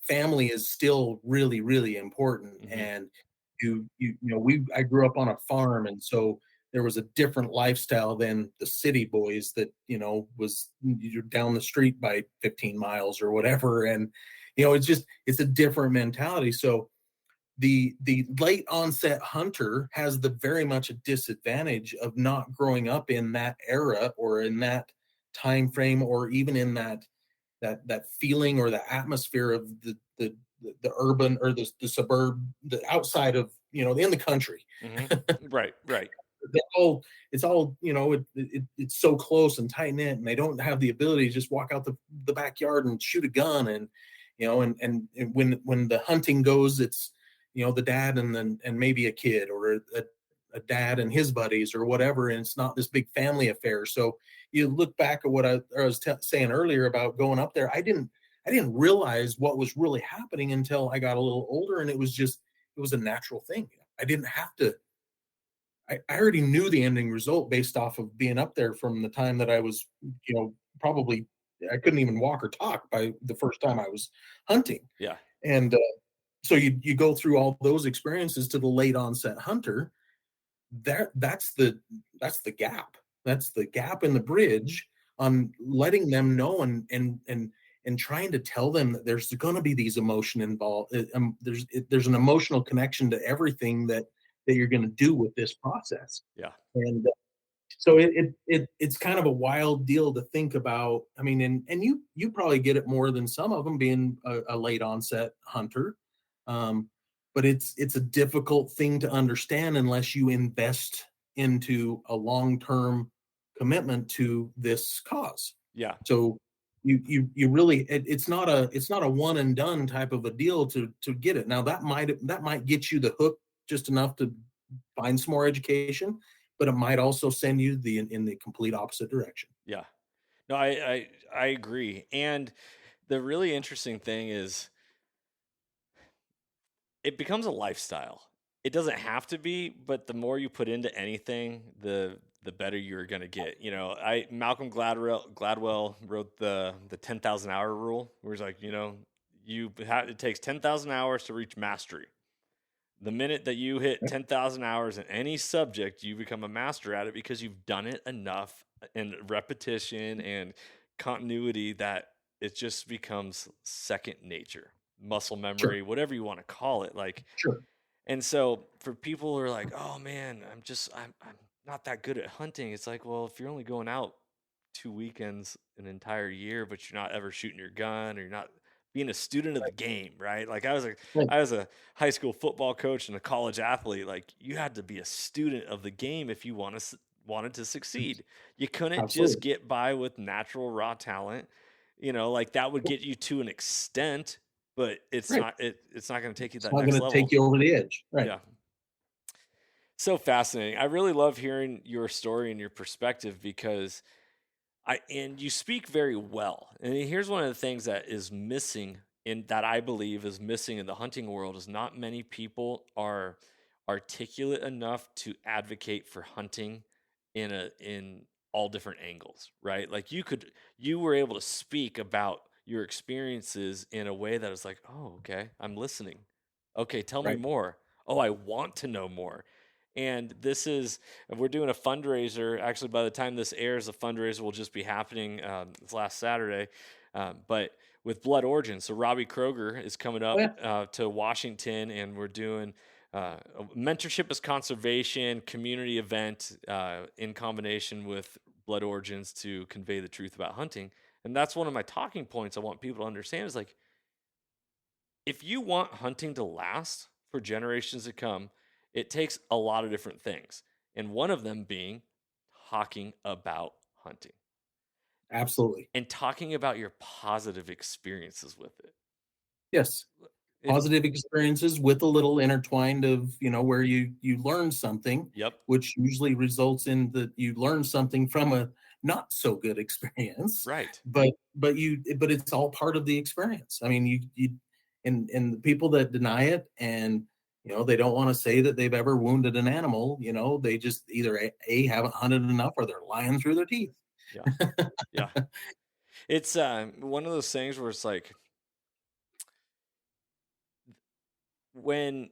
family is still really really important. Hmm. And I grew up on a farm, and so a different lifestyle than the city boys that, was you're down the street by 15 miles or whatever. And, it's a different mentality. So the late onset hunter has the very much a disadvantage of not growing up in that era or in that time frame, or even in that feeling or the atmosphere of the urban or the suburb, the outside of, in the country. Right, right. It's all, it's so close and tight knit, and they don't have the ability to just walk out the backyard and shoot a gun. And, and when the hunting goes, it's, the dad and maybe a kid, or a dad and his buddies or whatever. And it's not this big family affair. So you look back at what I was saying earlier about going up there. I didn't realize what was really happening until I got a little older. And it was a natural thing. I didn't have to, I already knew the ending result based off of being up there from the time that I was, probably I couldn't even walk or talk by the first time I was hunting. Yeah. And so you go through all those experiences to the late onset hunter. That's the gap. That's the gap in the bridge on letting them know and trying to tell them that there's going to be these emotion involved. There's an emotional connection to everything that you're going to do with this process. Yeah. And so it's kind of a wild deal to think about. I mean, and you probably get it more than some of them, being a late onset hunter. But it's a difficult thing to understand unless you invest into a long-term commitment to this cause. Yeah. So you really, it's not a one and done type of a deal to get it. Now that might get you the hook just enough to find some more education, but it might also send you in the complete opposite direction. Yeah. No, I agree. And the really interesting thing is it becomes a lifestyle. It doesn't have to be, but the more you put into anything, the better you're going to get. Malcolm Gladwell wrote the 10,000 hour rule, where he's like, it takes 10,000 hours to reach mastery. The minute that you hit 10,000 hours in any subject, you become a master at it because you've done it enough in repetition and continuity that it just becomes second nature, muscle memory, Sure. whatever you want to call it. Like, Sure. and so for people who are like, oh man, I'm not that good at hunting. It's like, well, if you're only going out 2 weekends an entire year, but you're not ever shooting your gun, or you're not being a student of the game, right? Like Right. I was a high school football coach and a college athlete. Like, you had to be a student of the game if you wanted to succeed. You couldn't Absolutely. just get by with natural raw talent. Like that would get you to an extent, but it's Right. it's not going to take you It's that not next going to level. take you over the edge. Right. Yeah. So fascinating. I really love hearing your story and your perspective, because and you speak very well. And here's one of the things that is missing that I believe is missing in the hunting world is not many people are articulate enough to advocate for hunting in all different angles, right? Like you were able to speak about your experiences in a way that is like, oh, okay, I'm listening. Okay, tell me Right. more. Oh, I want to know more. And we're doing a fundraiser. Actually, by the time this airs, the fundraiser will just be happening. It's last Saturday, but with Blood Origin. So Robbie Kroger is coming up Oh, yeah. to Washington, and we're doing a mentorship as conservation community event in combination with Blood Origins to convey the truth about hunting. And that's one of my talking points I want people to understand is like, if you want hunting to last for generations to come, it takes a lot of different things. And one of them being talking about hunting Absolutely. and talking about your positive experiences with it. Yes. If Positive experiences with a little intertwined of, where you learn something, Yep. which usually results in that you learn something from a not so good experience. Right. But it's all part of the experience. I mean, you and the people that deny it, and they don't want to say that they've ever wounded an animal, they just either a haven't hunted enough, or they're lying through their teeth. Yeah. Yeah. It's one of those things where it's like, when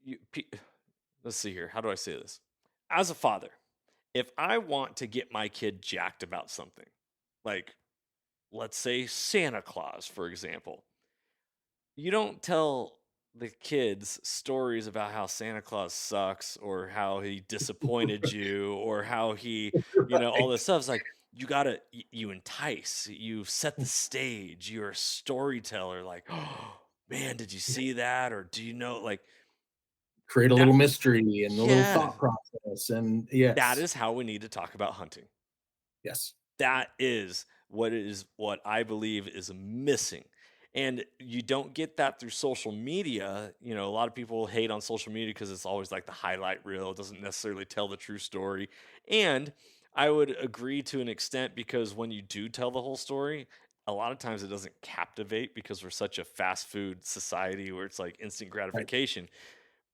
you let's see here, how do I say this? as a father, if I want to get my kid jacked about something, like let's say Santa Claus, for example, you don't tell the kids stories about how Santa Claus sucks or how he disappointed you or how he, all Right. this stuff. It's like you gotta, you entice, you set the stage, you're a storyteller. Like, oh man, did you see that? Or do you know, like Create a that? little mystery and a little Yeah, thought process. And that yes, is how we need to talk about hunting. yes, That is what I believe is missing. And you don't get that through social media. A lot of people hate on social media because it's always like the highlight reel. It doesn't necessarily tell the true story. And I would agree to an extent because when you do tell the whole story, a lot of times it doesn't captivate because we're such a fast food society where it's like instant right. gratification.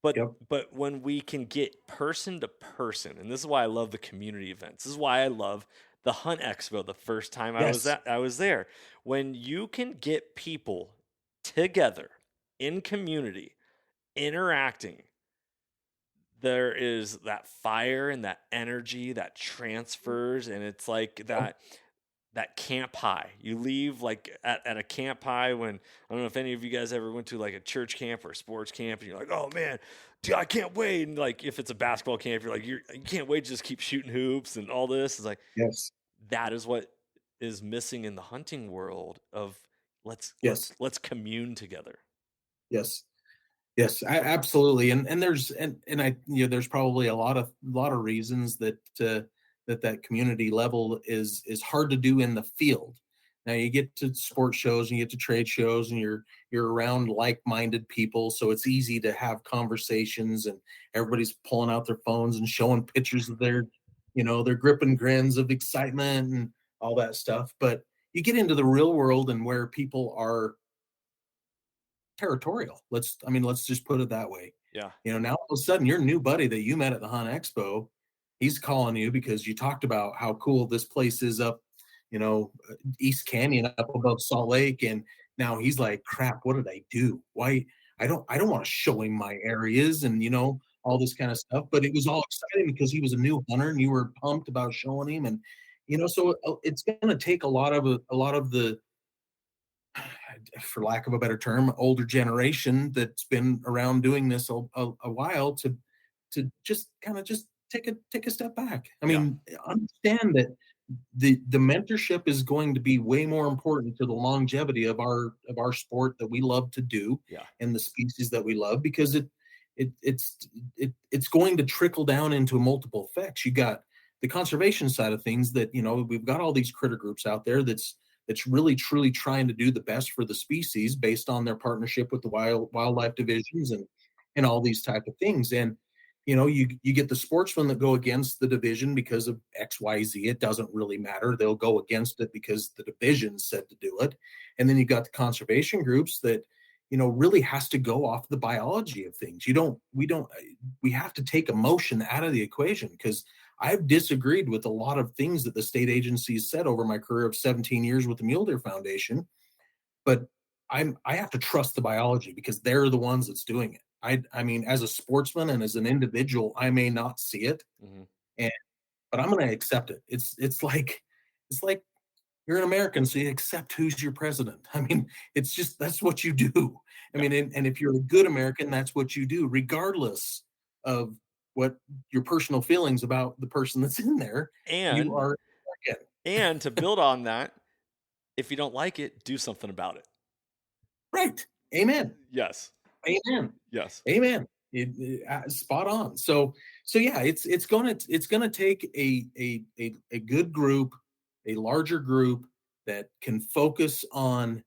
But Yep. but when we can get person to person, and this is why I love the community events. This is why I love the Hunt Expo the first time Yes. I was there. When you can get people together in community interacting, there is that fire and that energy that transfers, and it's like Yep. that camp high. You leave like at a camp high when I don't know if any of you guys ever went to like a church camp or a sports camp and you're like, oh man, dude, I can't wait. And like if it's a basketball camp, you're like, you can't wait to just keep shooting hoops and all this. It's like Yes. that is what is missing in the hunting world of Yes. let's commune together. Yes. Yes, absolutely, and there's and I there's probably a lot of reasons that that community level is hard to do in the field. Now you get to sports shows and you get to trade shows and you're around like-minded people, so it's easy to have conversations and everybody's pulling out their phones and showing pictures of their grip and grins of excitement and all that stuff. But you get into the real world and where people are territorial. Let's just put it that way. Yeah. Now all of a sudden your new buddy that you met at the Hunt Expo, he's calling you because you talked about how cool this place is up, East Canyon up above Salt Lake. And now he's like, crap, what did I do? Why I don't want to show him my areas and all this kind of stuff. But it was all exciting because he was a new hunter and you were pumped about showing him. And so it's gonna take a lot of the for lack of a better term, older generation that's been around doing this a while to just take a step back. I Yeah. mean, understand that the mentorship is going to be way more important to the longevity of our sport that we love to do Yeah. and the species that we love because it's going to trickle down into multiple effects. You got the conservation side of things that we've got all these critter groups out there that's really truly trying to do the best for the species based on their partnership with the wildlife divisions and all these type of things. And you get the sportsmen that go against the division because of XYZ. It doesn't really matter. They'll go against it because the division said to do it. And then you got the conservation groups that really has to go off the biology of things. We have to take emotion out of the equation because I've disagreed with a lot of things that the state agencies said over my career of 17 years with the Mule Deer Foundation, but I have to trust the biology because they're the ones that's doing it. I mean, as a sportsman and as an individual, I may not see it, Hmm. and but I'm going to accept it. It's like you're an American, so you accept who's your president. I mean, it's just that's what you do. I Yeah. mean, and if you're a good American, that's what you do, regardless of what your personal feelings about the person that's in there. You And are American. and to build on that, if you don't like it, do something about it. Right. Amen. Yes. Amen. Yes. Amen. Spot on. So yeah, it's gonna take a good group, a larger group that can focus on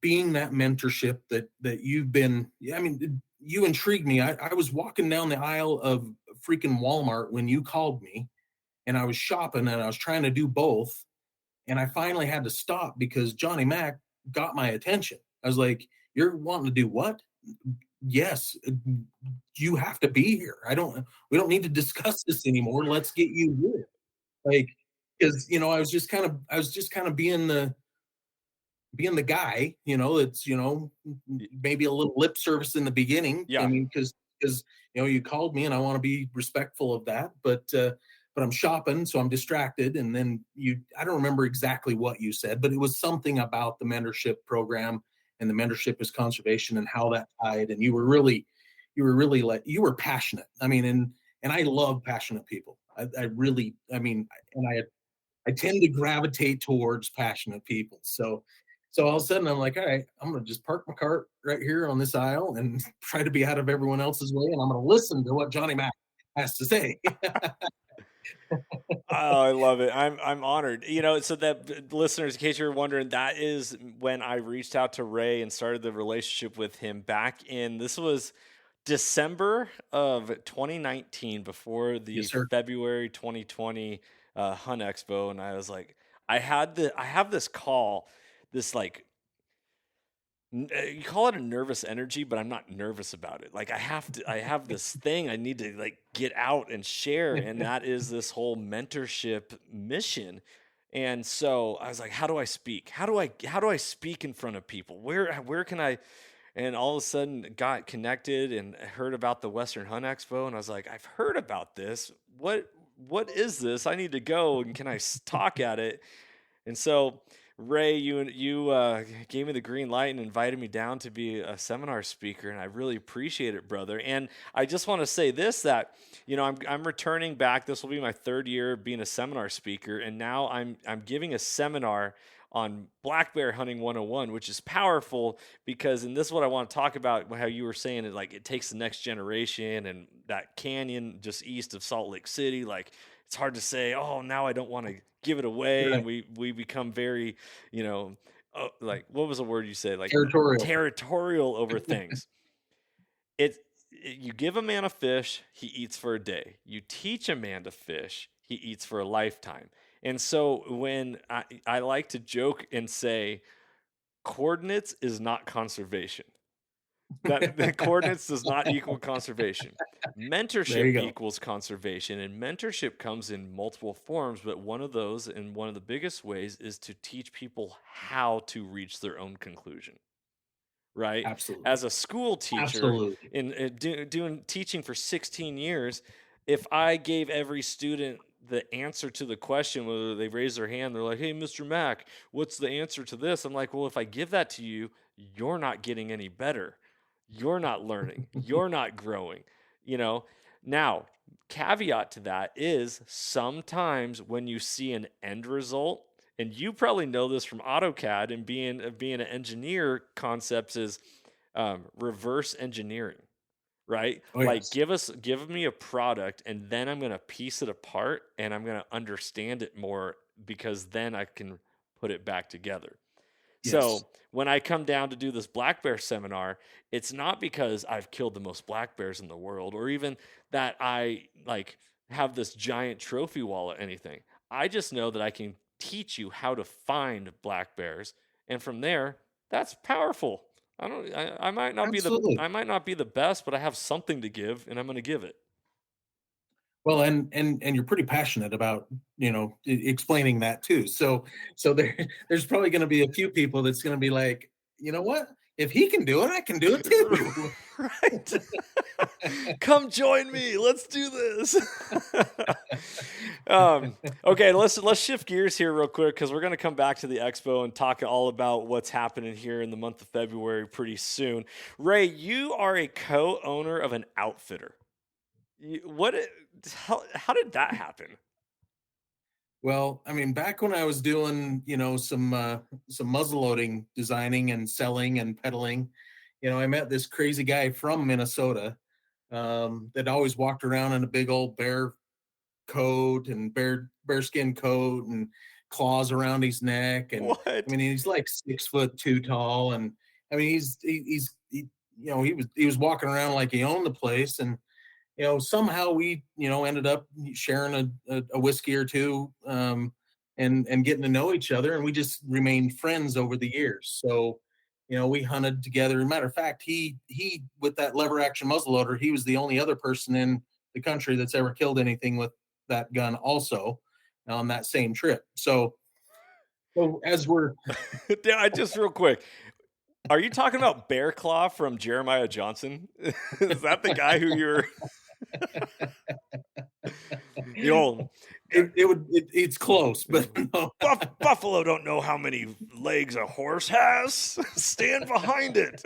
being that mentorship that you've been. I mean, you intrigued me. I was walking down the aisle of freaking Walmart when you called me, and I was shopping and I was trying to do both, and I finally had to stop because Johnny Mac got my attention. I was like, "You're wanting to do what?" Yes, you have to be here. We don't need to discuss this anymore. Let's get you here. Like, because I was just kind of being the guy, that's Y- maybe a little lip service in the beginning. I Yeah. mean, because you called me and I want to be respectful of that, but I'm shopping, so I'm distracted. And then I don't remember exactly what you said, but it was something about the mentorship program and the mentorship is conservation and how that tied. And you were passionate. I mean, and I love passionate people. I really, I mean, and I tend to gravitate towards passionate people. So all of a sudden I'm like, all right, I'm gonna just park my cart right here on this aisle and try to be out of everyone else's way, and I'm gonna listen to what Johnny Mac has to say. Oh, I love it. I'm honored. So that listeners, in case you're wondering, that is when I reached out to Ray and started the relationship with him back in this was December of 2019 before the Yes, sir. February 2020 Hunt Expo, and I was like, I have this call, this like you call it a nervous energy, but I'm not nervous about it. Like I have this thing I need to like get out and share, and that is this whole mentorship mission. And so I was like, how do I speak? How do I speak in front of people? Where can I? And all of a sudden got connected and heard about the Western Hunt Expo, and I was like, I've heard about this. What is this? I need to go, and can I talk at it? And so, Ray, you gave me the green light and invited me down to be a seminar speaker, and I really appreciate it, brother. And I just want to say this that I'm returning back. This will be my third year being a seminar speaker, and now I'm giving a seminar on black bear hunting 101, which is powerful because, and this is what I want to talk about, how you were saying it, like it takes the next generation and that canyon just east of Salt Lake City, like it's hard to say, oh, now I don't want to give it away, and Right. we become very, like what was the word you said, like Territorial. territorial over things. You give a man a fish, he eats for a day. You teach a man to fish, he eats for a lifetime. And so when I like to joke and say, coordinates is not conservation. That the coordinates does not equal conservation. There Mentorship you go. equals conservation, and mentorship comes in multiple forms, but one of those, and one of the biggest ways, is to teach people how to reach their own conclusion. Right? Absolutely. As a school teacher Absolutely. doing teaching for 16 years, if I gave every student the answer to the question, whether they raise their hand, they're like, "Hey, Mr. Mack, what's the answer to this?" I'm like, "Well, if I give that to you, you're not getting any better. You're not learning. You're not growing." You know. Now, caveat to that is sometimes when you see an end result, and you probably know this from AutoCAD and being an engineer, concepts is reverse engineering, right? Oh Like yes. give me a product, and then I'm gonna piece it apart and I'm gonna understand it more, because then I can put it back together. Yes. So when I come down to do this black bear seminar, it's not because I've killed the most black bears in the world, or even that I like have this giant trophy wall or anything. I just know that I can teach you how to find black bears, and from there, that's powerful. I might not be the Absolutely. I might not be the best, but I have something to give, and I'm going to give it. Well, and you're pretty passionate about explaining that too. So there's probably going to be a few people that's going to be like, you know what? If he can do it, I can do it too. Right. Come join me. Let's do this. Okay, let's shift gears here real quick, because we're going to come back to the expo and talk all about what's happening here in the month of February pretty soon. Ray, you are a co-owner of an outfitter. How did that happen? Well, I mean, back when I was doing, some muzzleloading designing and selling and peddling, I met this crazy guy from Minnesota that always walked around in a big old bear coat and bearskin coat and claws around his neck. And I What? mean, he's like 6'2" tall. And I mean, he was walking around like he owned the place. And somehow we, ended up sharing a whiskey or two, and getting to know each other, and we just remained friends over the years. So, we hunted together. Matter of fact, he with that lever action muzzleloader, he was the only other person in the country that's ever killed anything with that gun, also on that same trip. So as we're Yeah, I just real quick. Are you talking about Bear Claw from Jeremiah Johnson? Is that the guy who you're the old It's close, but no. Buffalo don't know how many legs a horse has? Stand behind it.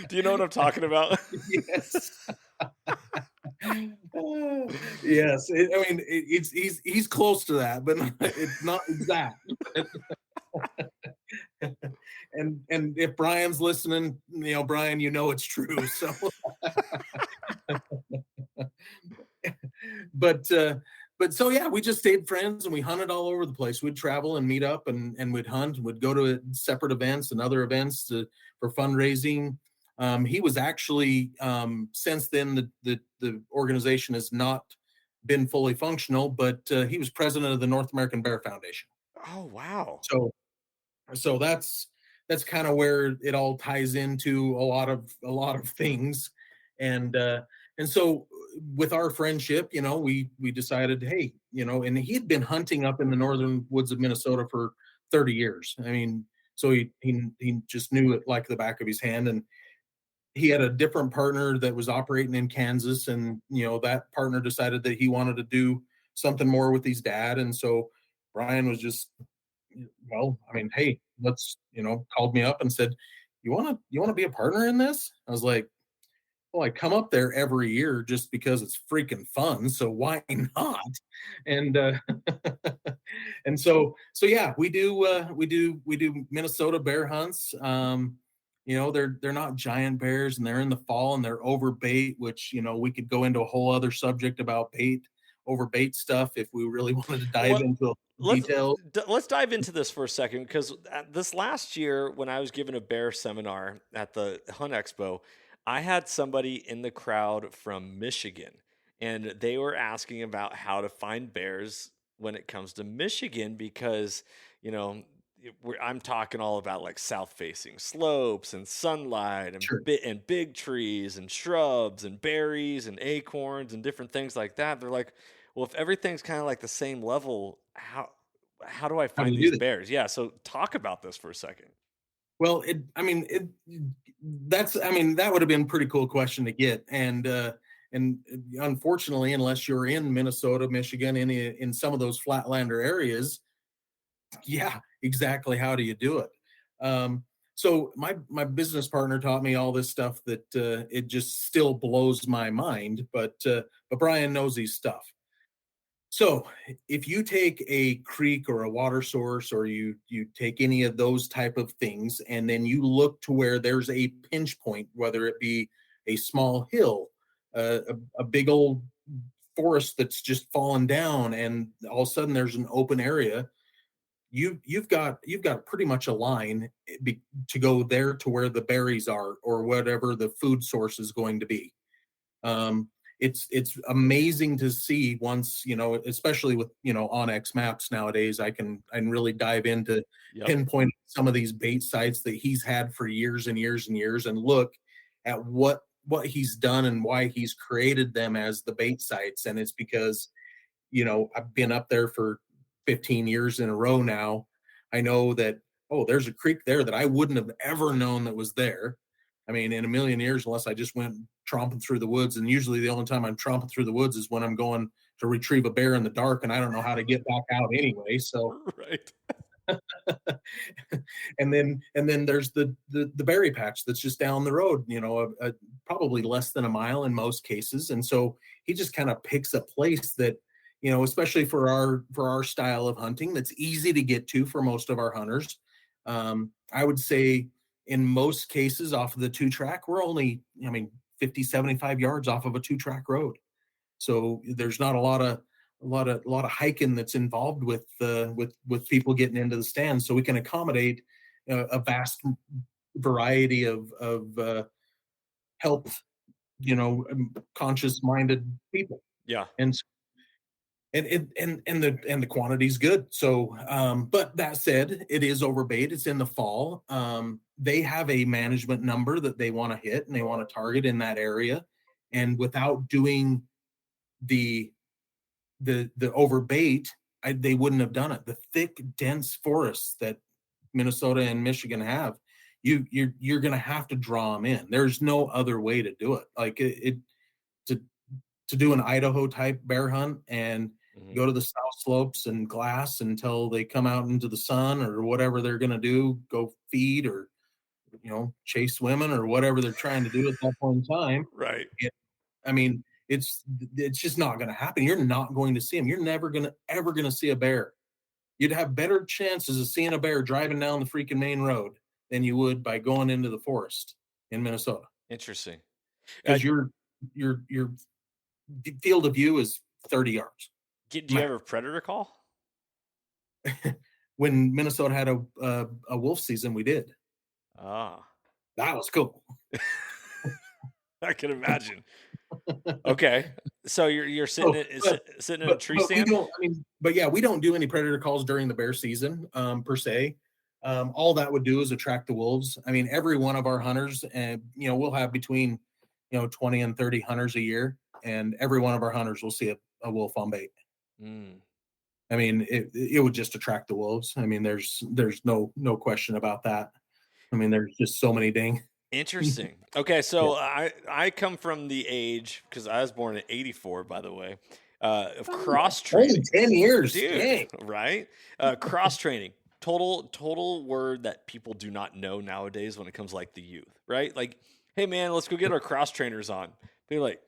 Do you know what I'm talking about? Yes. Yes. He's close to that, but it's not exact. And if Brian's listening, Brian, it's true. So, but so yeah, we just stayed friends and we hunted all over the place. We'd travel and meet up and we'd hunt and would go to separate events and other events for fundraising. He was actually since then the organization has not been fully functional, but he was president of the North American Bear Foundation. Oh wow. So that's kind of where it all ties into a lot of things. And so with our friendship, we decided, hey, and he'd been hunting up in the northern woods of Minnesota for 30 years. I mean, so he just knew it like the back of his hand. And he had a different partner that was operating in Kansas, and that partner decided that he wanted to do something more with his dad. And so Brian was just, well, I mean, hey, let's, called me up and said, you want to be a partner in this? I was like, well, I come up there every year just because it's freaking fun, so why not? And and so yeah, we do Minnesota bear hunts. They're not giant bears, and they're in the fall, and they're over bait, which we could go into a whole other subject about over bait stuff if we really wanted to dive into details. Let's dive into this for a second, because this last year when I was giving a bear seminar at the Hunt Expo, I had somebody in the crowd from Michigan, and they were asking about how to find bears when it comes to Michigan, because, I'm talking all about like south facing slopes and sunlight and, Sure. and big trees and shrubs and berries and acorns and different things like that. They're like, well, if everything's kind of like the same level, how do I find these bears? Yeah. So talk about this for a second. Well, that would have been a pretty cool question to get. And unfortunately, unless you're in Minnesota, Michigan, in some of those flatlander areas, yeah, exactly. How do you do it? So my business partner taught me all this stuff that it just still blows my mind. But Brian knows his stuff. So if you take a creek or a water source, or you take any of those type of things, and then you look to where there's a pinch point, whether it be a small hill, a big old forest that's just fallen down, and all of a sudden there's an open area, you've got pretty much a line to go there to where the berries are, or whatever the food source is going to be. It's amazing to see once, especially with, onX maps nowadays, I can really dive into pinpoint some of these bait sites that he's had for years and years and years, and look at what he's done and why he's created them as the bait sites. And it's because, I've been up there for 15 years in a row now. I know that, oh, there's a creek there that I wouldn't have ever known that was there. I mean, in a million years, unless I just went tromping through the woods. And usually the only time I'm tromping through the woods is when I'm going to retrieve a bear in the dark, and I don't know how to get back out anyway. So, right. and then there's the berry patch that's just down the road, probably less than a mile in most cases. And so he just kind of picks a place that, especially for our style of hunting, that's easy to get to for most of our hunters. I would say in most cases off of the 2-track, we're only, 50, 75 yards off of a 2-track road. So there's not a lot of hiking that's involved with people getting into the stands. So we can accommodate a vast variety of health, conscious minded people. Yeah. And the quantity's good. So, but that said, it is overbait. It's in the fall. They have a management number that they want to hit and they want to target in that area. And without doing the overbait, they wouldn't have done it. The thick, dense forests that Minnesota and Michigan have, you're going to have to draw them in. There's no other way to do it. Like to do an Idaho type bear hunt and go to the south slopes and glass until they come out into the sun or whatever they're going to do, go feed or, chase women or whatever they're trying to do at that point in time. Right. I mean, it's just not going to happen. You're not going to see them. You're never ever going to see a bear. You'd have better chances of seeing a bear driving down the freaking main road than you would by going into the forest in Minnesota. Interesting. Because your field of view is 30 yards. Do you have a predator call? When Minnesota had a wolf season, we did. Ah, that was cool. I can imagine. Okay, so you're sitting in a tree stand. We don't do any predator calls during the bear season per se. All that would do is attract the wolves. I mean, every one of our hunters, and we'll have between 20 and 30 hunters a year, and every one of our hunters will see a wolf on bait. I mean, it would just attract the wolves. I mean, there's no question about that. I mean, there's just so many dang. Interesting. Okay, so I come from the age, because I was born in '84, by the way, of cross training. 10 years, dude. Dang. Right? Cross training. Total word that people do not know nowadays when it comes like the youth, right? Like, hey man, let's go get our cross trainers on. They're like,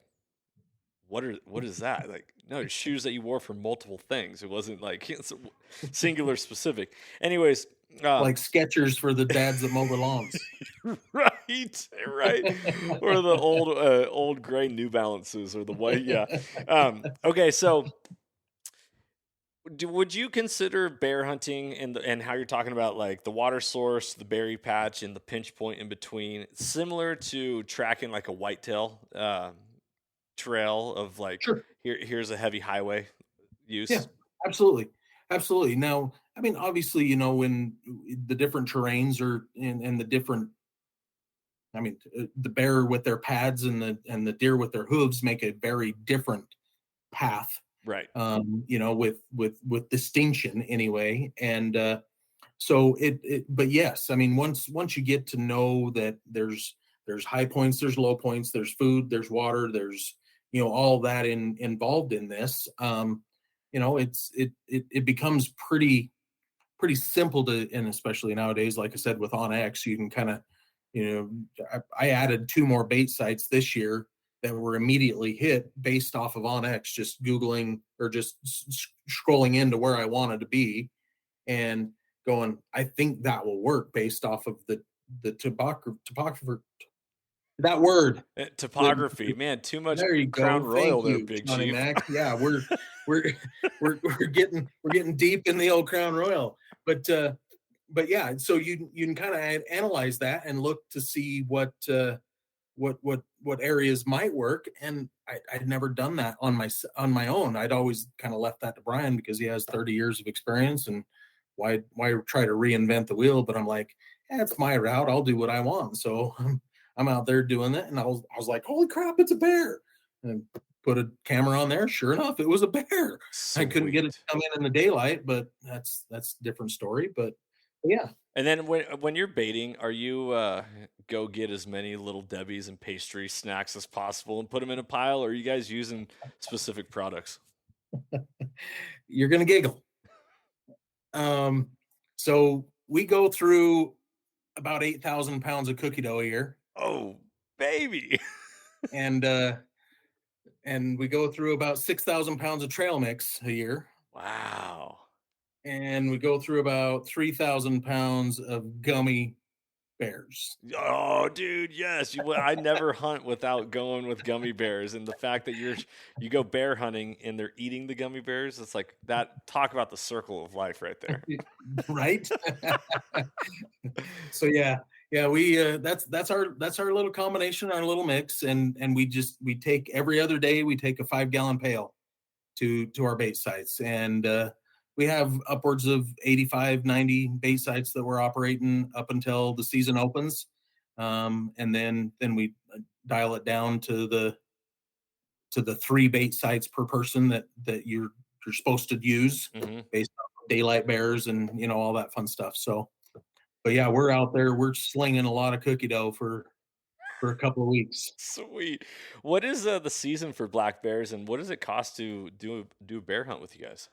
what is that? Like, no, shoes that you wore for multiple things. It wasn't like singular specific. Anyways, like Skechers for the dads that mow the lawns. right. Or the old gray New Balances or the white. Yeah. Okay. So would you consider bear hunting and how you're talking about like the water source, the berry patch, and the pinch point in between similar to tracking like a whitetail trail of like, sure. Here's a heavy highway use? Yeah, absolutely. Now, I mean, obviously, when the different terrains are and the different, I mean, the bear with their pads and the deer with their hooves make a very different path, right? With distinction anyway. And so but yes, I mean, once you get to know that there's high points, there's low points, there's food, there's water, there's all that involved in this, it becomes pretty simple to, and especially nowadays, like I said, with OnX, you can kind of, I added 2 more bait sites this year that were immediately hit based off of OnX, just Googling or just scrolling into where I wanted to be and going, I think that will work based off of the topographer. That word, topography, man, too much. There you Crown go. Royal, Thank there, you, Big Johnny Chief. Mac. Yeah, we're getting deep in the old Crown Royal, but yeah. So you can kind of analyze that and look to see what areas might work. And I'd never done that on my own. I'd always kind of left that to Brian because he has 30 years of experience, and why try to reinvent the wheel? But I'm like, it's my route. I'll do what I want. So I'm out there doing it, and I was like, holy crap, it's a bear. And put a camera on there. Sure enough, it was a bear. Sweet. I couldn't get it to come in the daylight, but that's a different story. But yeah. And then when you're baiting, are you go get as many little Debbies and pastry snacks as possible and put them in a pile, or are you guys using specific products? You're gonna giggle. So we go through about 8,000 pounds of cookie dough a year. Oh, baby. and we go through about 6,000 pounds of trail mix a year. Wow. And we go through about 3,000 pounds of gummy bears. Oh, dude, yes. I never hunt without going with gummy bears. And the fact that you go bear hunting and they're eating the gummy bears, it's like that. Talk about the circle of life right there. Right? So yeah, we that's our little combination, our little mix, and we take every other day, we take a 5-gallon pail to our bait sites, and we have upwards of 85, 90 bait sites that we're operating up until the season opens. And then we dial it down to the 3 bait sites per person that you're supposed to use based on daylight bears and all that fun stuff. So But yeah, we're out there. We're slinging a lot of cookie dough for a couple of weeks. Sweet. What is the season for black bears, and what does it cost to do a bear hunt with you guys?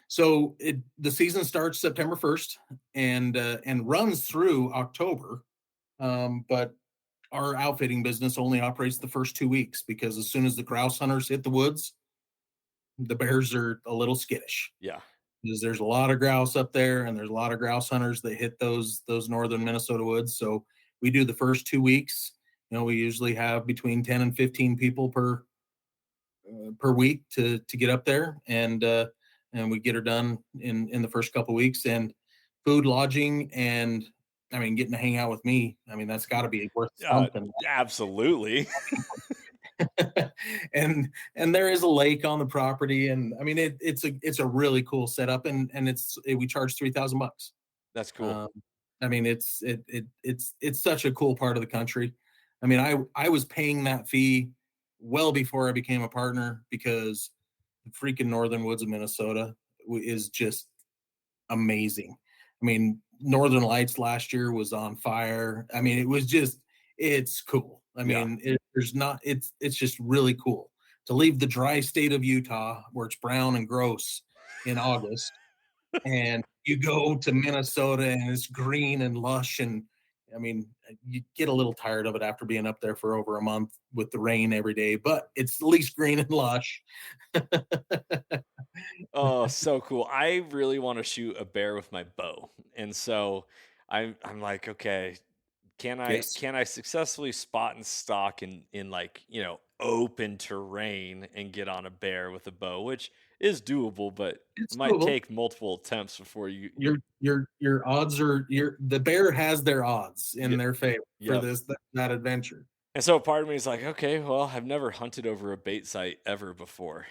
So the season starts September 1st and runs through October. But our outfitting business only operates the first 2 weeks because as soon as the grouse hunters hit the woods, the bears are a little skittish. Yeah. Because there's a lot of grouse up there, and there's a lot of grouse hunters that hit those northern Minnesota woods. So we do the first 2 weeks. We usually have between 10 and 15 people per week to get up there, and we get her done in the first couple of weeks. And food, lodging, and I mean, getting to hang out with me. I mean, that's got to be worth something. Absolutely. and there is a lake on the property, and I mean it's a really cool setup, and we charge $3,000. That's cool. I mean it's such a cool part of the country. I mean I was paying that fee well before I became a partner because the freaking northern woods of Minnesota is just amazing. I mean, Northern Lights last year was on fire. I mean, it's cool. I mean, it's just really cool to leave the dry state of Utah where it's brown and gross in August, and you go to Minnesota and it's green and lush. And I mean, you get a little tired of it after being up there for over a month with the rain every day, but it's at least green and lush. Oh, so cool. I really want to shoot a bear with my bow. And so I'm like, okay, Yes, can I successfully spot and stalk in like, open terrain and get on a bear with a bow, which is doable, but it's it might doable. take multiple attempts before you Your odds are the bear has their odds in Yep. their favor for Yep. that adventure. And so part of me is like, okay, well, I've never hunted over a bait site ever before.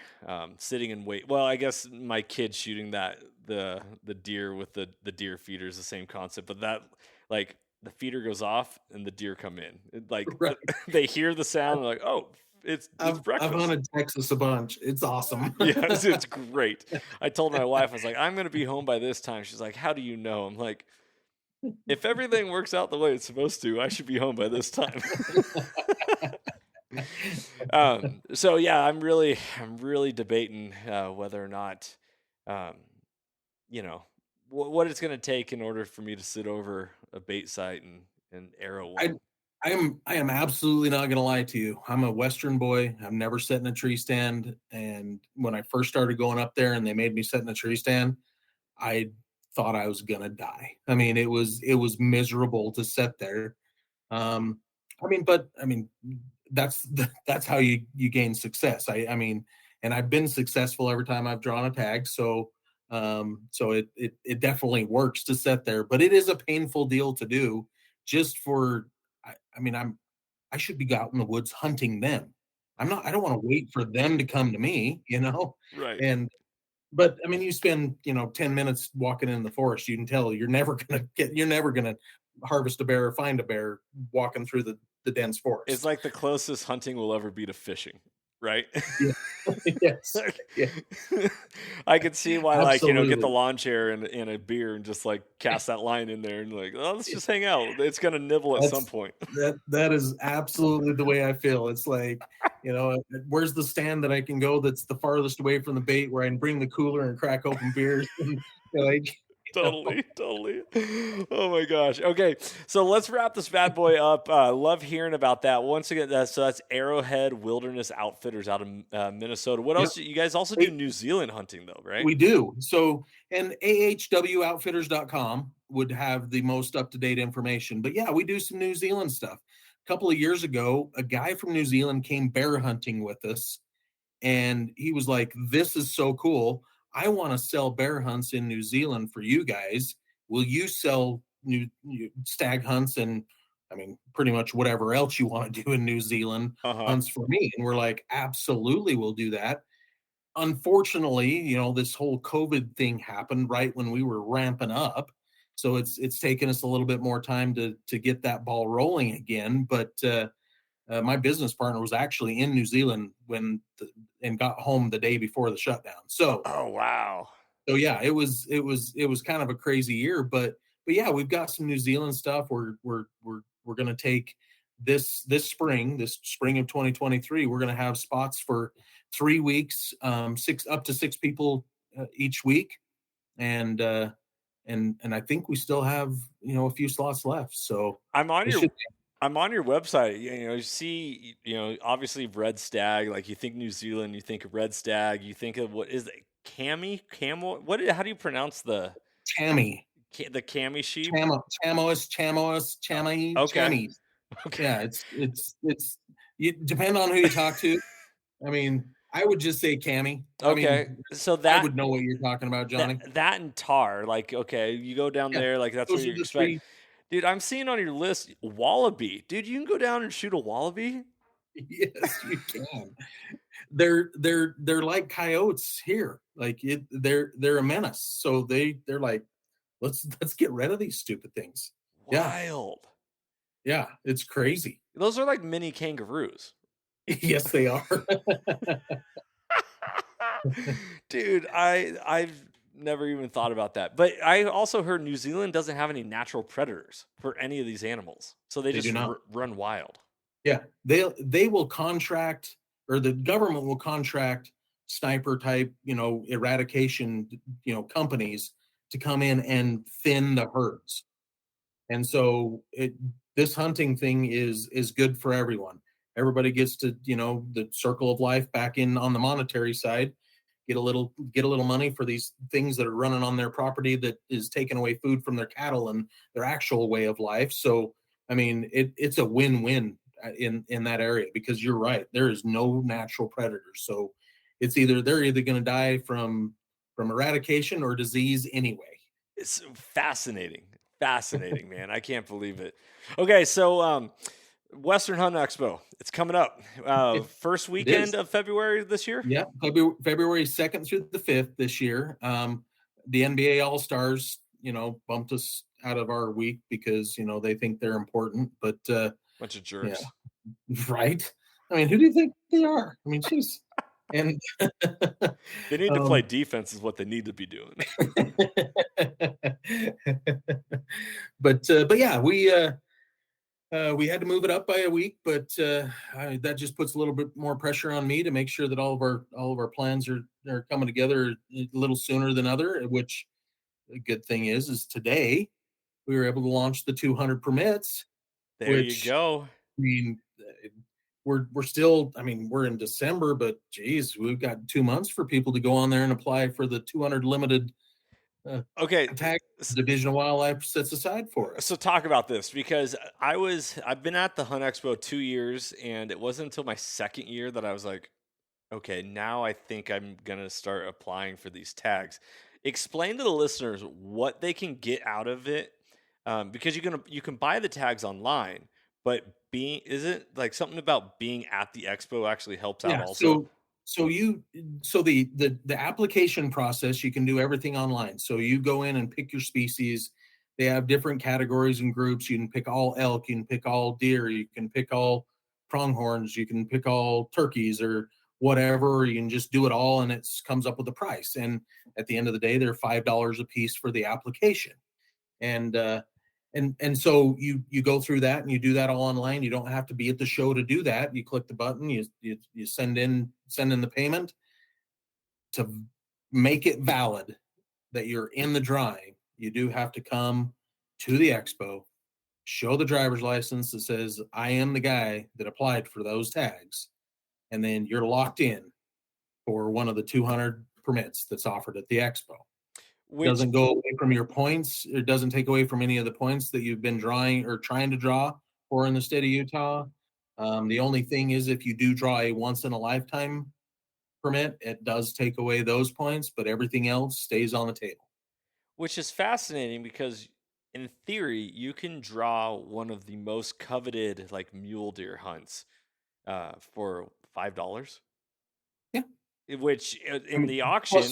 Sitting and wait. Well, I guess my kid shooting the deer with the deer feeder is the same concept, but that like the feeder goes off and the deer come in. Like Right. they hear the sound, they're like, oh, it's I've breakfast. hunted Texas a bunch. It's awesome. Yes, it's great. I told my wife, I was like, I'm gonna be home by this time. She's like, how do you know? I'm like, if everything works out the way it's supposed to, I should be home by this time. So yeah, I'm really debating whether or not, um, what it's going to take in order for me to sit over a bait site and arrow I one. I am absolutely not going to lie to you. I'm a Western boy. I've never sat in a tree stand, and when I first started going up there and they made me sit in a tree stand, I thought I was going to die. I mean, it was miserable to sit there. I mean, that's how you gain success. I mean, and I've been successful every time I've drawn a tag. So it definitely works to sit there, but it is a painful deal to do. Just for, I mean, I should be out in the woods hunting them. I don't want to wait for them to come to me. Right. And but I mean, you spend 10 minutes walking in the forest, you can tell you're never gonna harvest a bear or find a bear walking through the dense It's forest. like the closest hunting will ever be to fishing, right? Yeah. Yes. Like, Yeah. I could see why, like, get the Absolutely. lawn chair and a beer and just like cast that line in there and like, oh, let's just hang out. It's gonna nibble at some That's point. that is absolutely the way I feel. It's like, where's the stand that I can go that's the farthest away from the bait where I can bring the cooler and crack open beers and like, Totally, totally. Oh my gosh. Okay, so let's wrap this bad boy up. Love hearing about that. Once again, that's Arrowhead Wilderness Outfitters out of Minnesota. What yep. else? You guys also do New Zealand hunting, though, right? We do. So, and ahwoutfitters.com would have the most up-to-date information. But yeah, we do some New Zealand stuff. A couple of years ago, a guy from New Zealand came bear hunting with us, and he was like, "This is so cool. I want to sell bear hunts in New Zealand for you guys. Will you sell new stag hunts and I mean, pretty much whatever else you want to do in New Zealand Uh huh. hunts for me?" And we're like, "Absolutely, we'll do that." Unfortunately, this whole COVID thing happened right when we were ramping up. So it's taken us a little bit more time to get that ball rolling again. But my business partner was actually in New Zealand and got home the day before the shutdown. So Oh wow. yeah, it was kind of a crazy year, but yeah, we've got some New Zealand stuff. We're going to take this spring of 2023. We're going to have spots for 3 weeks, up to 6 people each week, and I think we still have a few slots left. So I'm on it your should. I'm on your website. You see, obviously red stag. Like you think New Zealand, you think of red stag. You think of what is it? Camel? How do you pronounce Tammy, the cami sheep? Okay. Chammy. Okay. Yeah, it's you depend on who you talk to. I mean, I would just say cami. I Okay. mean, So I that would know what you're talking about, Johnny. that and tar. Like, okay, you go down Yeah, there, like that's what those are you the expect. three. Dude, I'm seeing on your list wallaby. Dude, you can go down and shoot a wallaby? Yes, you can. They're like coyotes here. Like they're a menace. So they're like, let's get rid of these stupid things. Yeah, Wild. yeah, it's crazy. Those are like mini kangaroos. Yes, they are. Dude, I've never even thought about that. But I also heard New Zealand doesn't have any natural predators for any of these animals. So they They just do not. run wild. Yeah, they will contract, or the government will contract sniper type, eradication, companies to come in and thin the herds. And so this hunting thing is good for everyone. Everybody gets to, the circle of life back in on the monetary side, get a little money for these things that are running on their property that is taking away food from their cattle and their actual way of life. So I mean, it's a win-win in that area, because you're right, there is no natural predators. So they're either going to die from eradication or disease anyway. It's fascinating. Fascinating, man. I can't believe it. Okay, so Western Hunt Expo. It's coming up. First It weekend is. of February this year? Yeah, February 2nd through the 5th this year. The NBA All-Stars, bumped us out of our week because, they think they're important, but Bunch of yeah, jerks. right. I mean, who do you think they are? I mean, jeez. And They need to play defense is what they need to be doing. but yeah, we had to move it up by a week, but that just puts a little bit more pressure on me to make sure that all of our plans are coming together a little sooner than other. Which a good thing is today we were able to launch the 200 permits. There you Which, go. I mean, we're still. I mean, we're in December, but geez, we've got 2 months for people to go on there and apply for the 200 limited Okay. tag Division of Wildlife sets aside for us. So talk about this, because I've been at the Hunt Expo 2 years, and it wasn't until my second year that I was like, okay, now I think I'm gonna start applying for these tags. Explain to the listeners what they can get out of it, because you can buy the tags online, but is it like something about being at the expo actually helps out Yeah. also? So the application process, you can do everything online. So you go in and pick your species. They have different categories and groups. You can pick all elk, you can pick all deer, you can pick all pronghorns, you can pick all turkeys or whatever. You can just do it all, and it comes up with a price. And at the end of the day, they're $5 a piece for the application. And so you go through that and you do that all online. You don't have to be at the show to do that. You click the button, you send in the payment. To make it valid that you're in the drawing, you do have to come to the expo, show the driver's license that says I am the guy that applied for those tags, and then you're locked in for one of the 200 permits that's offered at the expo. Which Doesn't go away from your points. It doesn't take away from any of the points that you've been drawing or trying to draw for in the state of Utah. The only thing is, if you do draw a once in a lifetime permit, it does take away those points, but everything else stays on the table. which is fascinating, because in theory you can draw one of the most coveted like mule deer hunts for $5. Yeah. Which I in mean, the auction,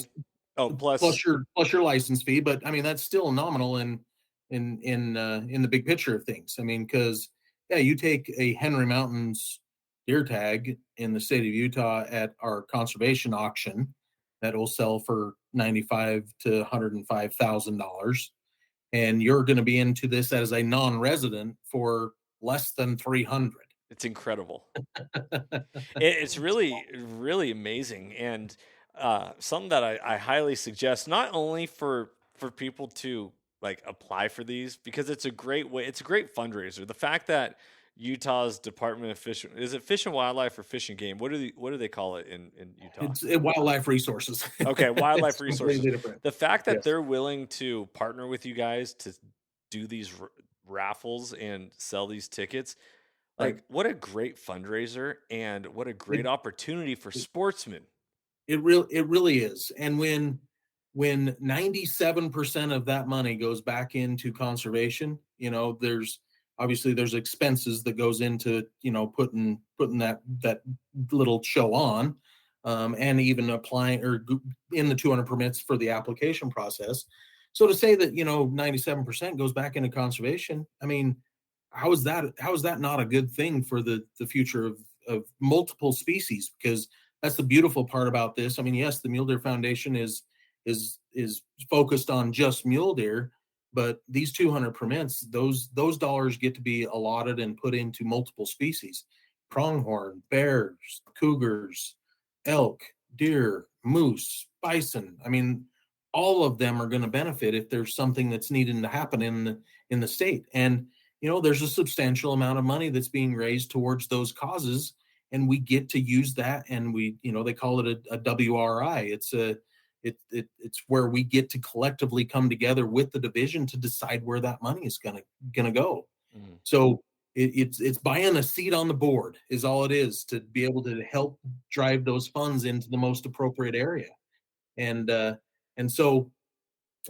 plus plus your license fee, but I mean that's still nominal in the big picture of things. I mean, because yeah, you take a Henry Mountains deer tag in the state of Utah at our conservation auction that will sell for $95,000 to $105,000. and you're going to be into this as a non-resident for less than 300. It's incredible. It's really, really amazing, and something that I highly suggest, not only for people to like apply for these, because it's a great way, it's a great fundraiser. The fact that Utah's Department of Fish, is it Fish and Wildlife or Fish and Game? What do they call it in Utah? It's wildlife resources. Okay, It's wildlife resources. completely different. The fact that Yes. they're willing to partner with you guys to do these raffles and sell these tickets, Right. like, what a great fundraiser and what a It, great opportunity for it sportsmen. it really is. And when 97% of that money goes back into conservation, there's obviously there's expenses that goes into, putting that little show on, and even applying or in the 200 permits for the application process. So to say that, 97% goes back into conservation, I mean, how is that not a good thing for the future of multiple species? Because that's the beautiful part about this. I mean, yes, the Mule Deer Foundation is focused on just mule deer, but these 200 permits, those dollars get to be allotted and put into multiple species: pronghorn, bears, cougars, elk, deer, moose, bison. I mean, all of them are going to benefit if there's something that's needing to happen in the state. And there's a substantial amount of money that's being raised towards those causes, and we get to use that. And they call it a WRI. It's where we get to collectively come together with the division to decide where that money is gonna go. Mhm. So it's buying a seat on the board is all it is, to be able to help drive those funds into the most appropriate area. And so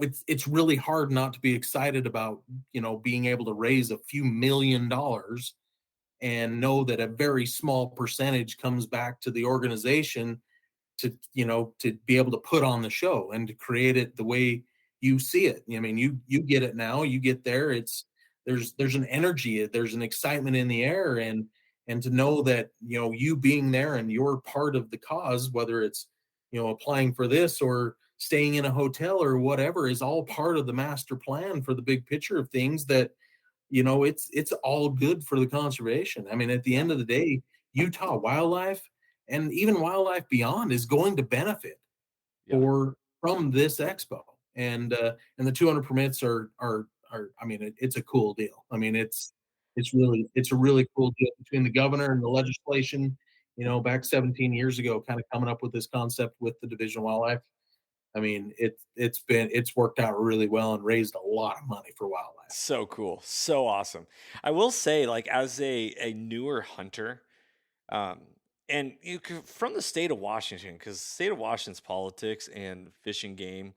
it's really hard not to be excited about being able to raise a few $1 million and know that a very small percentage comes back to the organization to be able to put on the show and to create it the way you see it. I mean, you get it now, you get there. There's an energy, there's an excitement in the air, and to know that you being there and you're part of the cause, whether it's applying for this or staying in a hotel or whatever, is all part of the master plan for the big picture of things. That it's all good for the conservation. I mean, at the Yeah. end of the day, Utah wildlife and even wildlife beyond is going to benefit Yeah. for from this expo. And the 200 permits are I mean, it's a cool deal. I mean, it's a really cool deal between the governor and the legislation, back 17 years ago, kind of coming up with this concept with the Division of Wildlife. I mean, it's worked out really well and raised a lot of money for wildlife. So cool. So awesome. I will say, like, as a newer hunter, um, and from the state of Washington, because state of Washington's politics and Fish and Game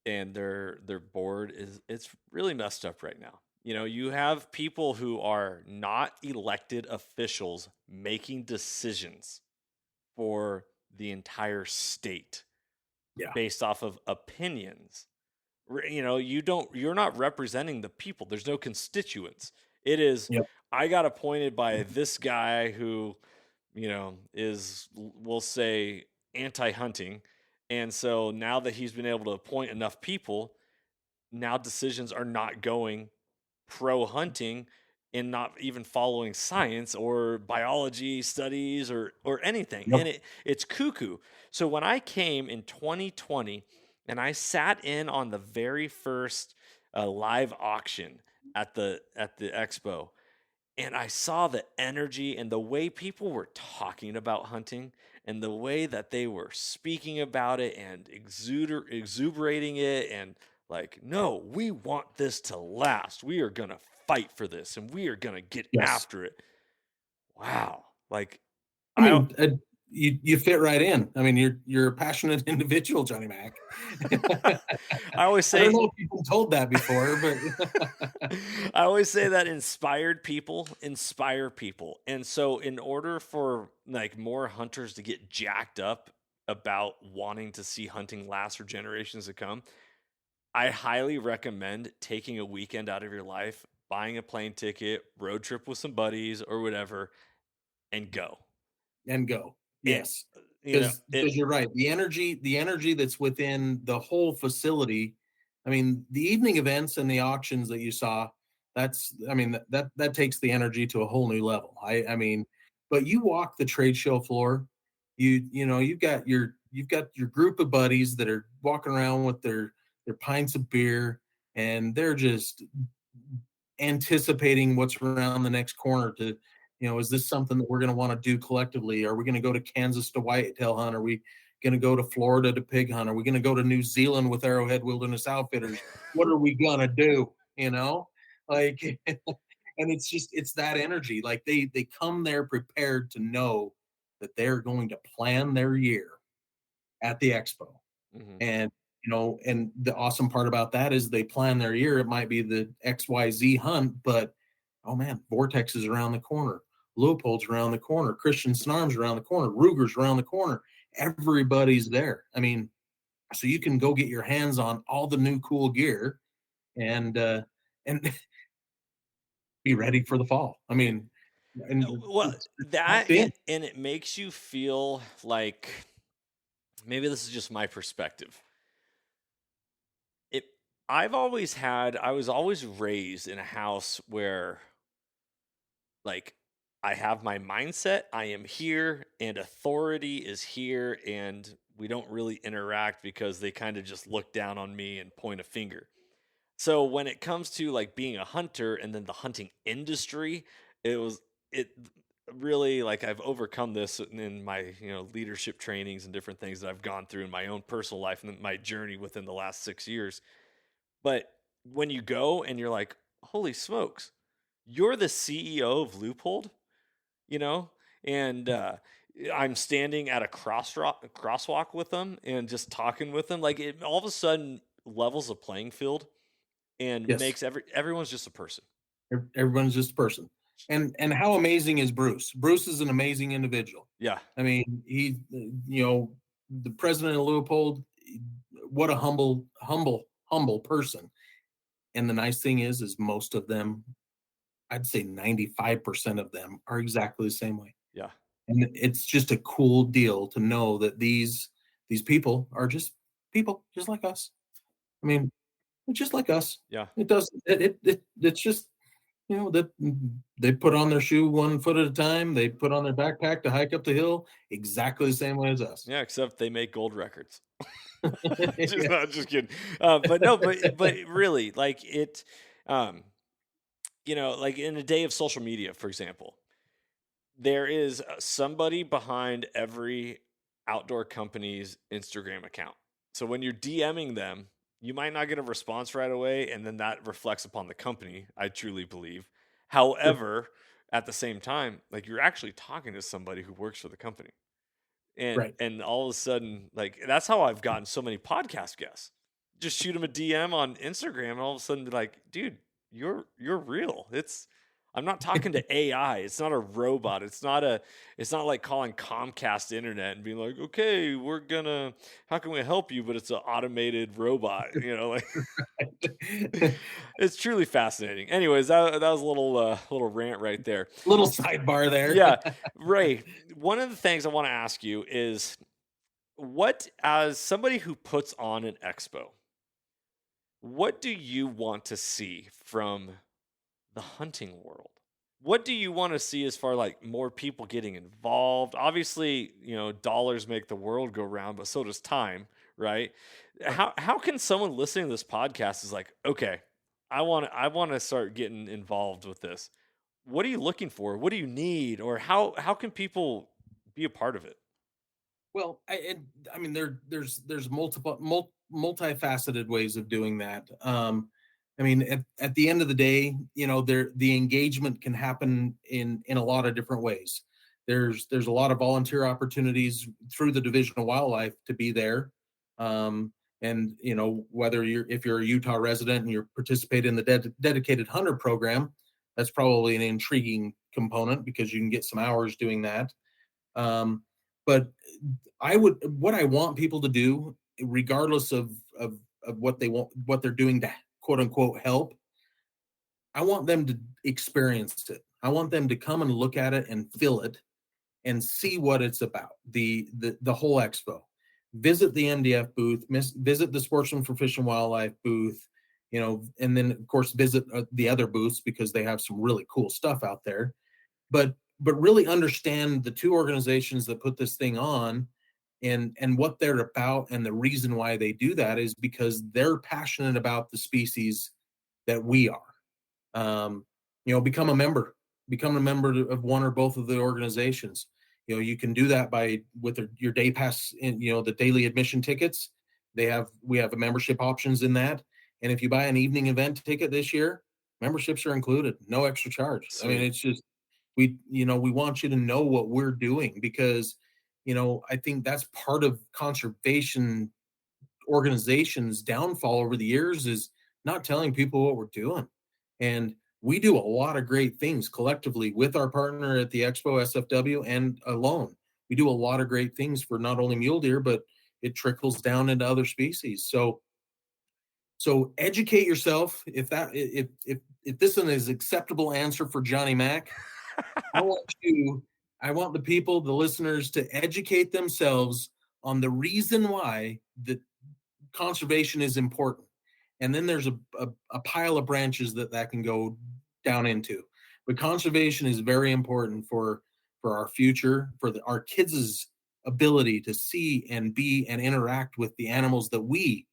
and their board it's really messed up right now. You have people who are not elected officials making decisions for the entire state Yeah. based off of opinions. You're not representing the people. There's no constituents. It is, Yep. I got appointed by this guy who, is, we'll say, anti-hunting. And so now that he's been able to appoint enough people, now decisions are not going pro hunting and not even following science or biology studies or anything. Yep. And it's cuckoo. So when I came in 2020 and I sat in on the very first live auction at the expo, and I saw the energy and the way people were talking about hunting and the way that they were speaking about it and exuberating it, and like, no, we want this to last. We are going to fight for this and we are going to get Yes. after it. Wow. Like, I I mean, you fit right in. I mean, you're a passionate individual, Johnny Mac. I always I don't say know if people told that before, but I always say that inspired people inspire people. And so in order for like more hunters to get jacked up about wanting to see hunting last for generations to come, I highly recommend taking a weekend out of your life, buying a plane ticket, road trip with some buddies or whatever, and go. and go. And Yes, you know, because it you're right. The energy that's within the whole facility I mean, the evening events and the auctions that you saw, I mean, that takes the energy to a whole new level. I mean, but you walk the trade show floor, you know, you've got your group of buddies that are walking around with their pints of beer, and they're just anticipating what's around the next corner to, is this something that we're going to want to do collectively? Are we going to go to Kansas to whitetail hunt? Are we going to go to Florida to pig hunt? Are we going to go to New Zealand with Arrowhead Wilderness Outfitters? What are we going to do? Like, and it's that energy. Like they come there prepared to know that they're going to plan their year at the expo. Mm-hmm. And and the awesome part about that is they plan their year. It might be the XYZ hunt, but oh man, Vortex is around the corner, Leopold's around the corner, Christian Snarm's around the corner, Ruger's around the corner. Everybody's there. I mean, so you can go get your hands on all the new cool gear and be ready for the fall. I mean, and Well, it's that locked in. and it makes you feel like, maybe this is just my perspective. It I was always raised in a house where, like, I have my mindset, I am here and authority is here, and we don't really interact because they kind of just look down on me and point a finger. So when it comes to like being a hunter and then the hunting industry, it really, like, I've overcome this in my, leadership trainings and different things that I've gone through in my own personal life and my journey within the last 6 years. But when you go and you're like, holy smokes, you're the CEO of Loophole, you know, and I'm standing at a crosswalk with them and just talking with them, like, it all of a sudden levels the playing field and Yes. makes everyone's just a person. Everyone's just a person. And how amazing is Bruce? Bruce is an amazing individual. Yeah. I mean, the president of Leopold, what a humble person. And the nice thing is most of them, I'd say 95% of them are exactly the same way. Yeah. And it's just a cool deal to know that these people are just people just like us. I mean, just like us. Yeah. It does it's just that they put on their shoe 1 foot at a time. They put on their backpack to hike up the hill exactly the same way as us. Yeah, except they make gold records. Yeah. Just kidding. But no, but really, like, it, um, like in a day of social media, for example, there is somebody behind every outdoor company's Instagram account. So when you're DMing them, you might not get a response right away, and then that reflects upon the company, I truly believe. Sure. However, at the same time, like, you're actually talking to somebody who works for the company. And Right. and all of a sudden, like, that's how I've gotten so many podcast guests. Just shoot them a DM on Instagram, and all of a sudden be like, dude, you're real. I'm not talking to AI. It's not a robot. It's not like calling Comcast internet and being like, okay, how can we help you? But it's an automated robot, like, it's truly fascinating. Anyways, that was a little rant right there. Little sidebar there. Yeah, Ray, one of the things I want to ask you is, as somebody who puts on an expo, what do you want to see from the hunting world? What do you want to see as far, like, more people getting involved? Obviously, dollars make the world go round, but so does time, right? How can someone listening to this podcast is like, okay, I want to start getting involved with this. What are you looking for? What do you need? Or how can people be a part of it? Well, I mean, there's multifaceted ways of doing that. I mean, at the end of the day, the engagement can happen in a lot of different ways. There's a lot of volunteer opportunities through the Division of Wildlife to be there. And whether if you're a Utah resident and you're participating in the dedicated hunter program, that's probably an intriguing component because you can get some hours doing that. But what I want people to do, regardless of what they're doing to quote unquote help, I want them to experience it. I want them to come and look at it and feel it and see what it's about. The whole expo. visit the MDF booth, visit the Sportsman for Fish and Wildlife booth, and then of course visit the other booths because they have some really cool stuff out there. But really understand the two organizations that put this thing on and what they're about, and the reason why they do that is because they're passionate about the species that we are. Become a member of one or both of the organizations. You can do that with your day pass, and the daily admission tickets. We have membership options in that, and if you buy an evening event ticket this year, memberships are included, no extra charge. Sweet. I mean, it's just we want you to know what we're doing, because I think that's part of conservation organizations' downfall over the years, is not telling people what we're doing. And we do a lot of great things collectively with our partner at the Expo, SFW, and alone. We do a lot of great things for not only mule deer, but it trickles down into other species. So educate yourself. If this is an acceptable answer for Johnny Mac, I want the people, the listeners, to educate themselves on the reason why that conservation is important. And then there's a pile of branches that can go down into. But conservation is very important for our future, for our kids' ability to see and be and interact with the animals that we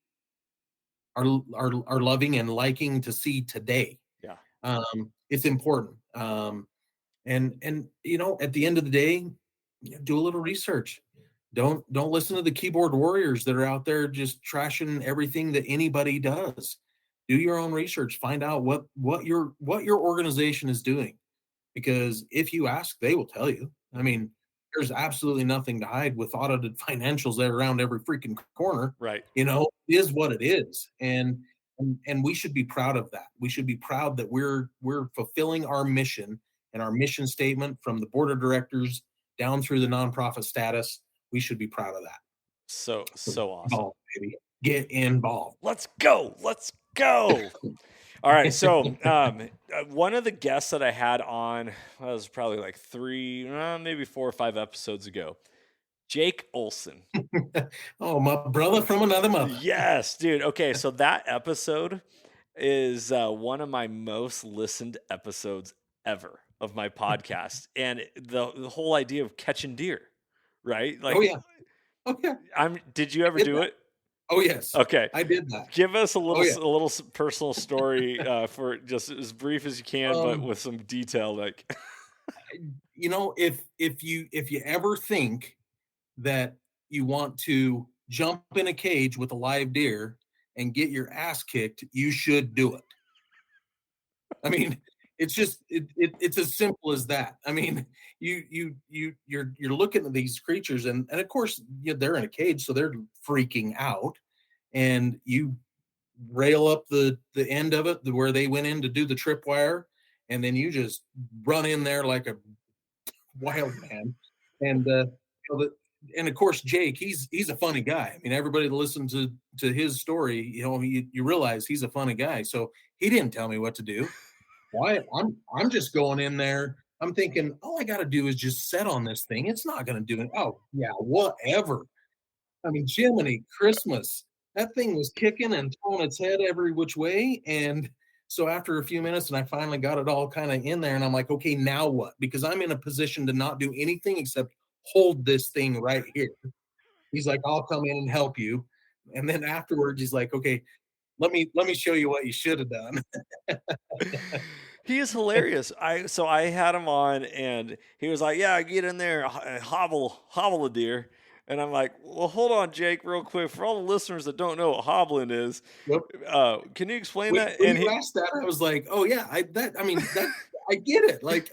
are loving and liking to see today. Yeah. It's important. And at the end of the day, do a little research. Don't listen to the keyboard warriors that are out there just trashing everything that anybody does. Do your own research. Find out what your organization is doing, because if you ask, they will tell you. I mean, there's absolutely nothing to hide with audited financials that are around every freaking corner. Right. It is what it is, and we should be proud of that. We should be proud that we're fulfilling our mission and our mission statement from the board of directors down through the nonprofit status. We should be proud of that. So awesome. Involved, baby. Get involved. Let's go. All right. So one of the guests that I had on, was probably like 3, maybe 4 or 5 episodes ago, Jake Olson. Oh, my brother from another mother. Yes, dude. Okay. So that episode is one of my most listened episodes ever of my podcast. And the whole idea of catching deer, right? Like, oh yeah. Did you ever do it? Oh yes. Okay. I did that. Give us a little personal story for just as brief as you can, but with some detail. Like, if you ever think that you want to jump in a cage with a live deer and get your ass kicked, you should do it. I mean, it's just it's as simple as that. I mean, you're looking at these creatures, and of course they're in a cage, so they're freaking out, and you rail up the end of it where they went in to do the tripwire, and then you just run in there like a wild man, and and of course Jake, he's a funny guy. I mean, everybody that listens to his story, you realize he's a funny guy. So he didn't tell me what to do. Why? I'm just going in there. I'm thinking all I got to do is just set on this thing. It's not going to do it. Oh yeah, whatever. I mean, Jiminy Christmas, that thing was kicking and throwing its head every which way. And so after a few minutes, and I finally got it all kind of in there, and I'm like, okay, now what? Because I'm in a position to not do anything except hold this thing right here. He's like, I'll come in and help you. And then afterwards, he's like, okay, let me show you what you should have done. He is hilarious. I had him on, and he was like, yeah, get in there and hobble a deer. And I'm like, well, hold on, Jake, real quick. For all the listeners that don't know what hobbling is, can you explain that? When he asked that, I was like, oh yeah, I get it. Like,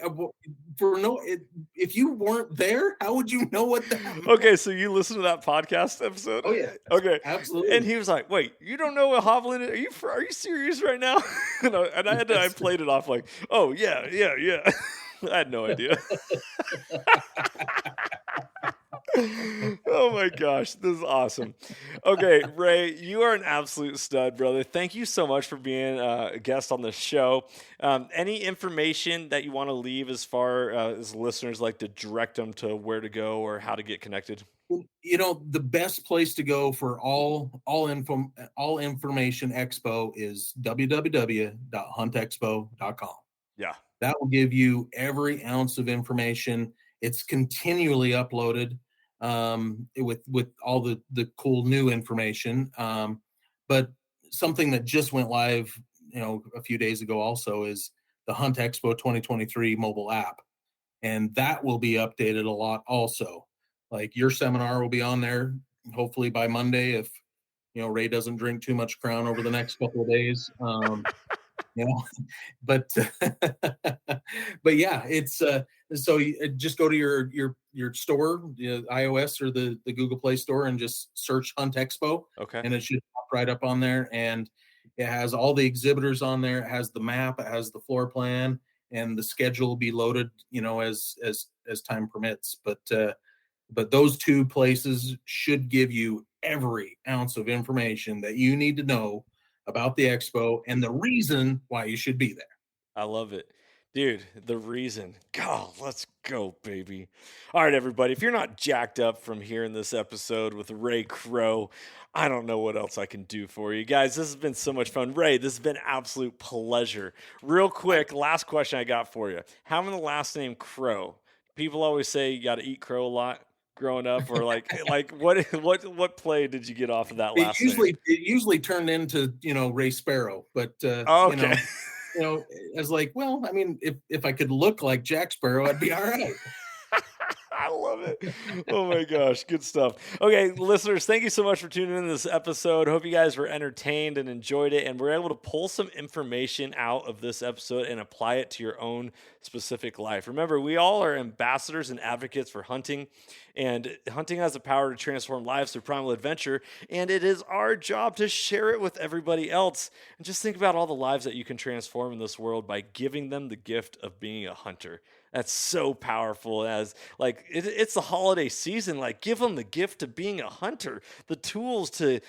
if you weren't there, how would you know what that? Okay, so you listened to that podcast episode? Oh yeah. Okay, absolutely. And he was like, "Wait, you don't know what hobbling is? Are you serious right now?" I played it off like, "Oh yeah." I had no idea. Oh my gosh, this is awesome. Okay, Ray, you are an absolute stud, brother. Thank you so much for being a guest on the show. Any information that you want to leave as far as listeners like to direct them to where to go or how to get connected? The best place to go for all information Expo is www.huntexpo.com. Yeah. That will give you every ounce of information. It's continually uploaded with all the cool new information. But something that just went live, a few days ago also is the Hunt Expo 2023 mobile app. And that will be updated a lot also. Like your seminar will be on there hopefully by Monday if Ray doesn't drink too much Crown over the next couple of days. You know, but but yeah, it's so you just go to your store, iOS or the Google Play Store, and just search Hunt Expo, Okay. and it should pop right up on there, and it has all the exhibitors on there. It has the map, it has the floor plan, and the schedule will be loaded, as time permits. But those two places should give you every ounce of information that you need to know about the expo and the reason why you should be there. I love it. Dude, the reason. God, let's go, baby. All right, everybody. If you're not jacked up from hearing this episode with Ray Crow, I don't know what else I can do for you. Guys, this has been so much fun. Ray, this has been absolute pleasure. Real quick, last question I got for you. Having the last name Crow, people always say you got to eat crow a lot growing up, or like what play did you get off of that last name? It usually turned into Ray Sparrow, but Okay. I was like, well, I mean, if I could look like Jack Sparrow, I'd be all right. I love it. Oh my gosh, good stuff. Okay, listeners, thank you so much for tuning in to this episode. Hope you guys were entertained and enjoyed it, and we're able to pull some information out of this episode and apply it to your own specific life. Remember, we all are ambassadors and advocates for hunting, and hunting has the power to transform lives through primal adventure, and it is our job to share it with everybody else. And just think about all the lives that you can transform in this world by giving them the gift of being a hunter. That's so powerful. As like it's the holiday season. Like, give them the gift of being a hunter, the tools to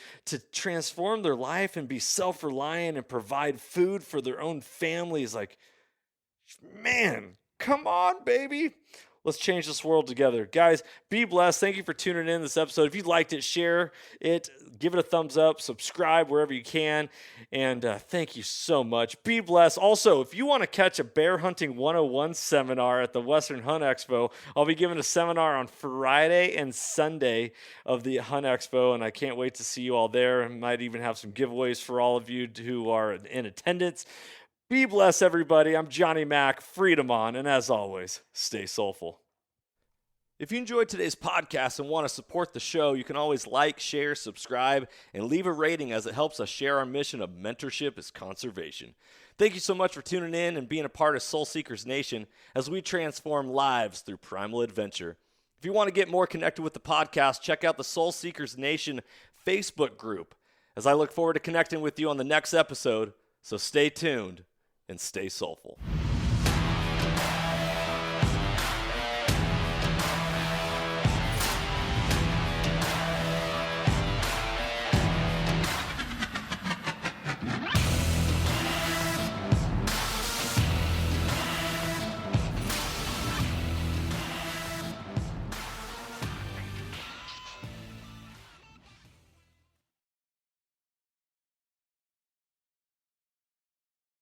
transform their life and be self-reliant and provide food for their own families. Like, man, come on, baby. Let's change this world together. Guys, be blessed. Thank you for tuning in this episode. If you liked it, share it, give it a thumbs up, subscribe wherever you can. And thank you so much. Be blessed. Also, if you want to catch a bear hunting 101 seminar at the Western Hunt Expo, I'll be giving a seminar on Friday and Sunday of the Hunt Expo, and I can't wait to see you all there. I might even have some giveaways for all of you who are in attendance. Be blessed, everybody. I'm Johnny Mac, Freedom On, and as always, stay soulful. If you enjoyed today's podcast and want to support the show, you can always like, share, subscribe, and leave a rating, as it helps us share our mission of mentorship is conservation. Thank you so much for tuning in and being a part of Soul Seekers Nation as we transform lives through primal adventure. If you want to get more connected with the podcast, check out the Soul Seekers Nation Facebook group, as I look forward to connecting with you on the next episode. So stay tuned and stay soulful.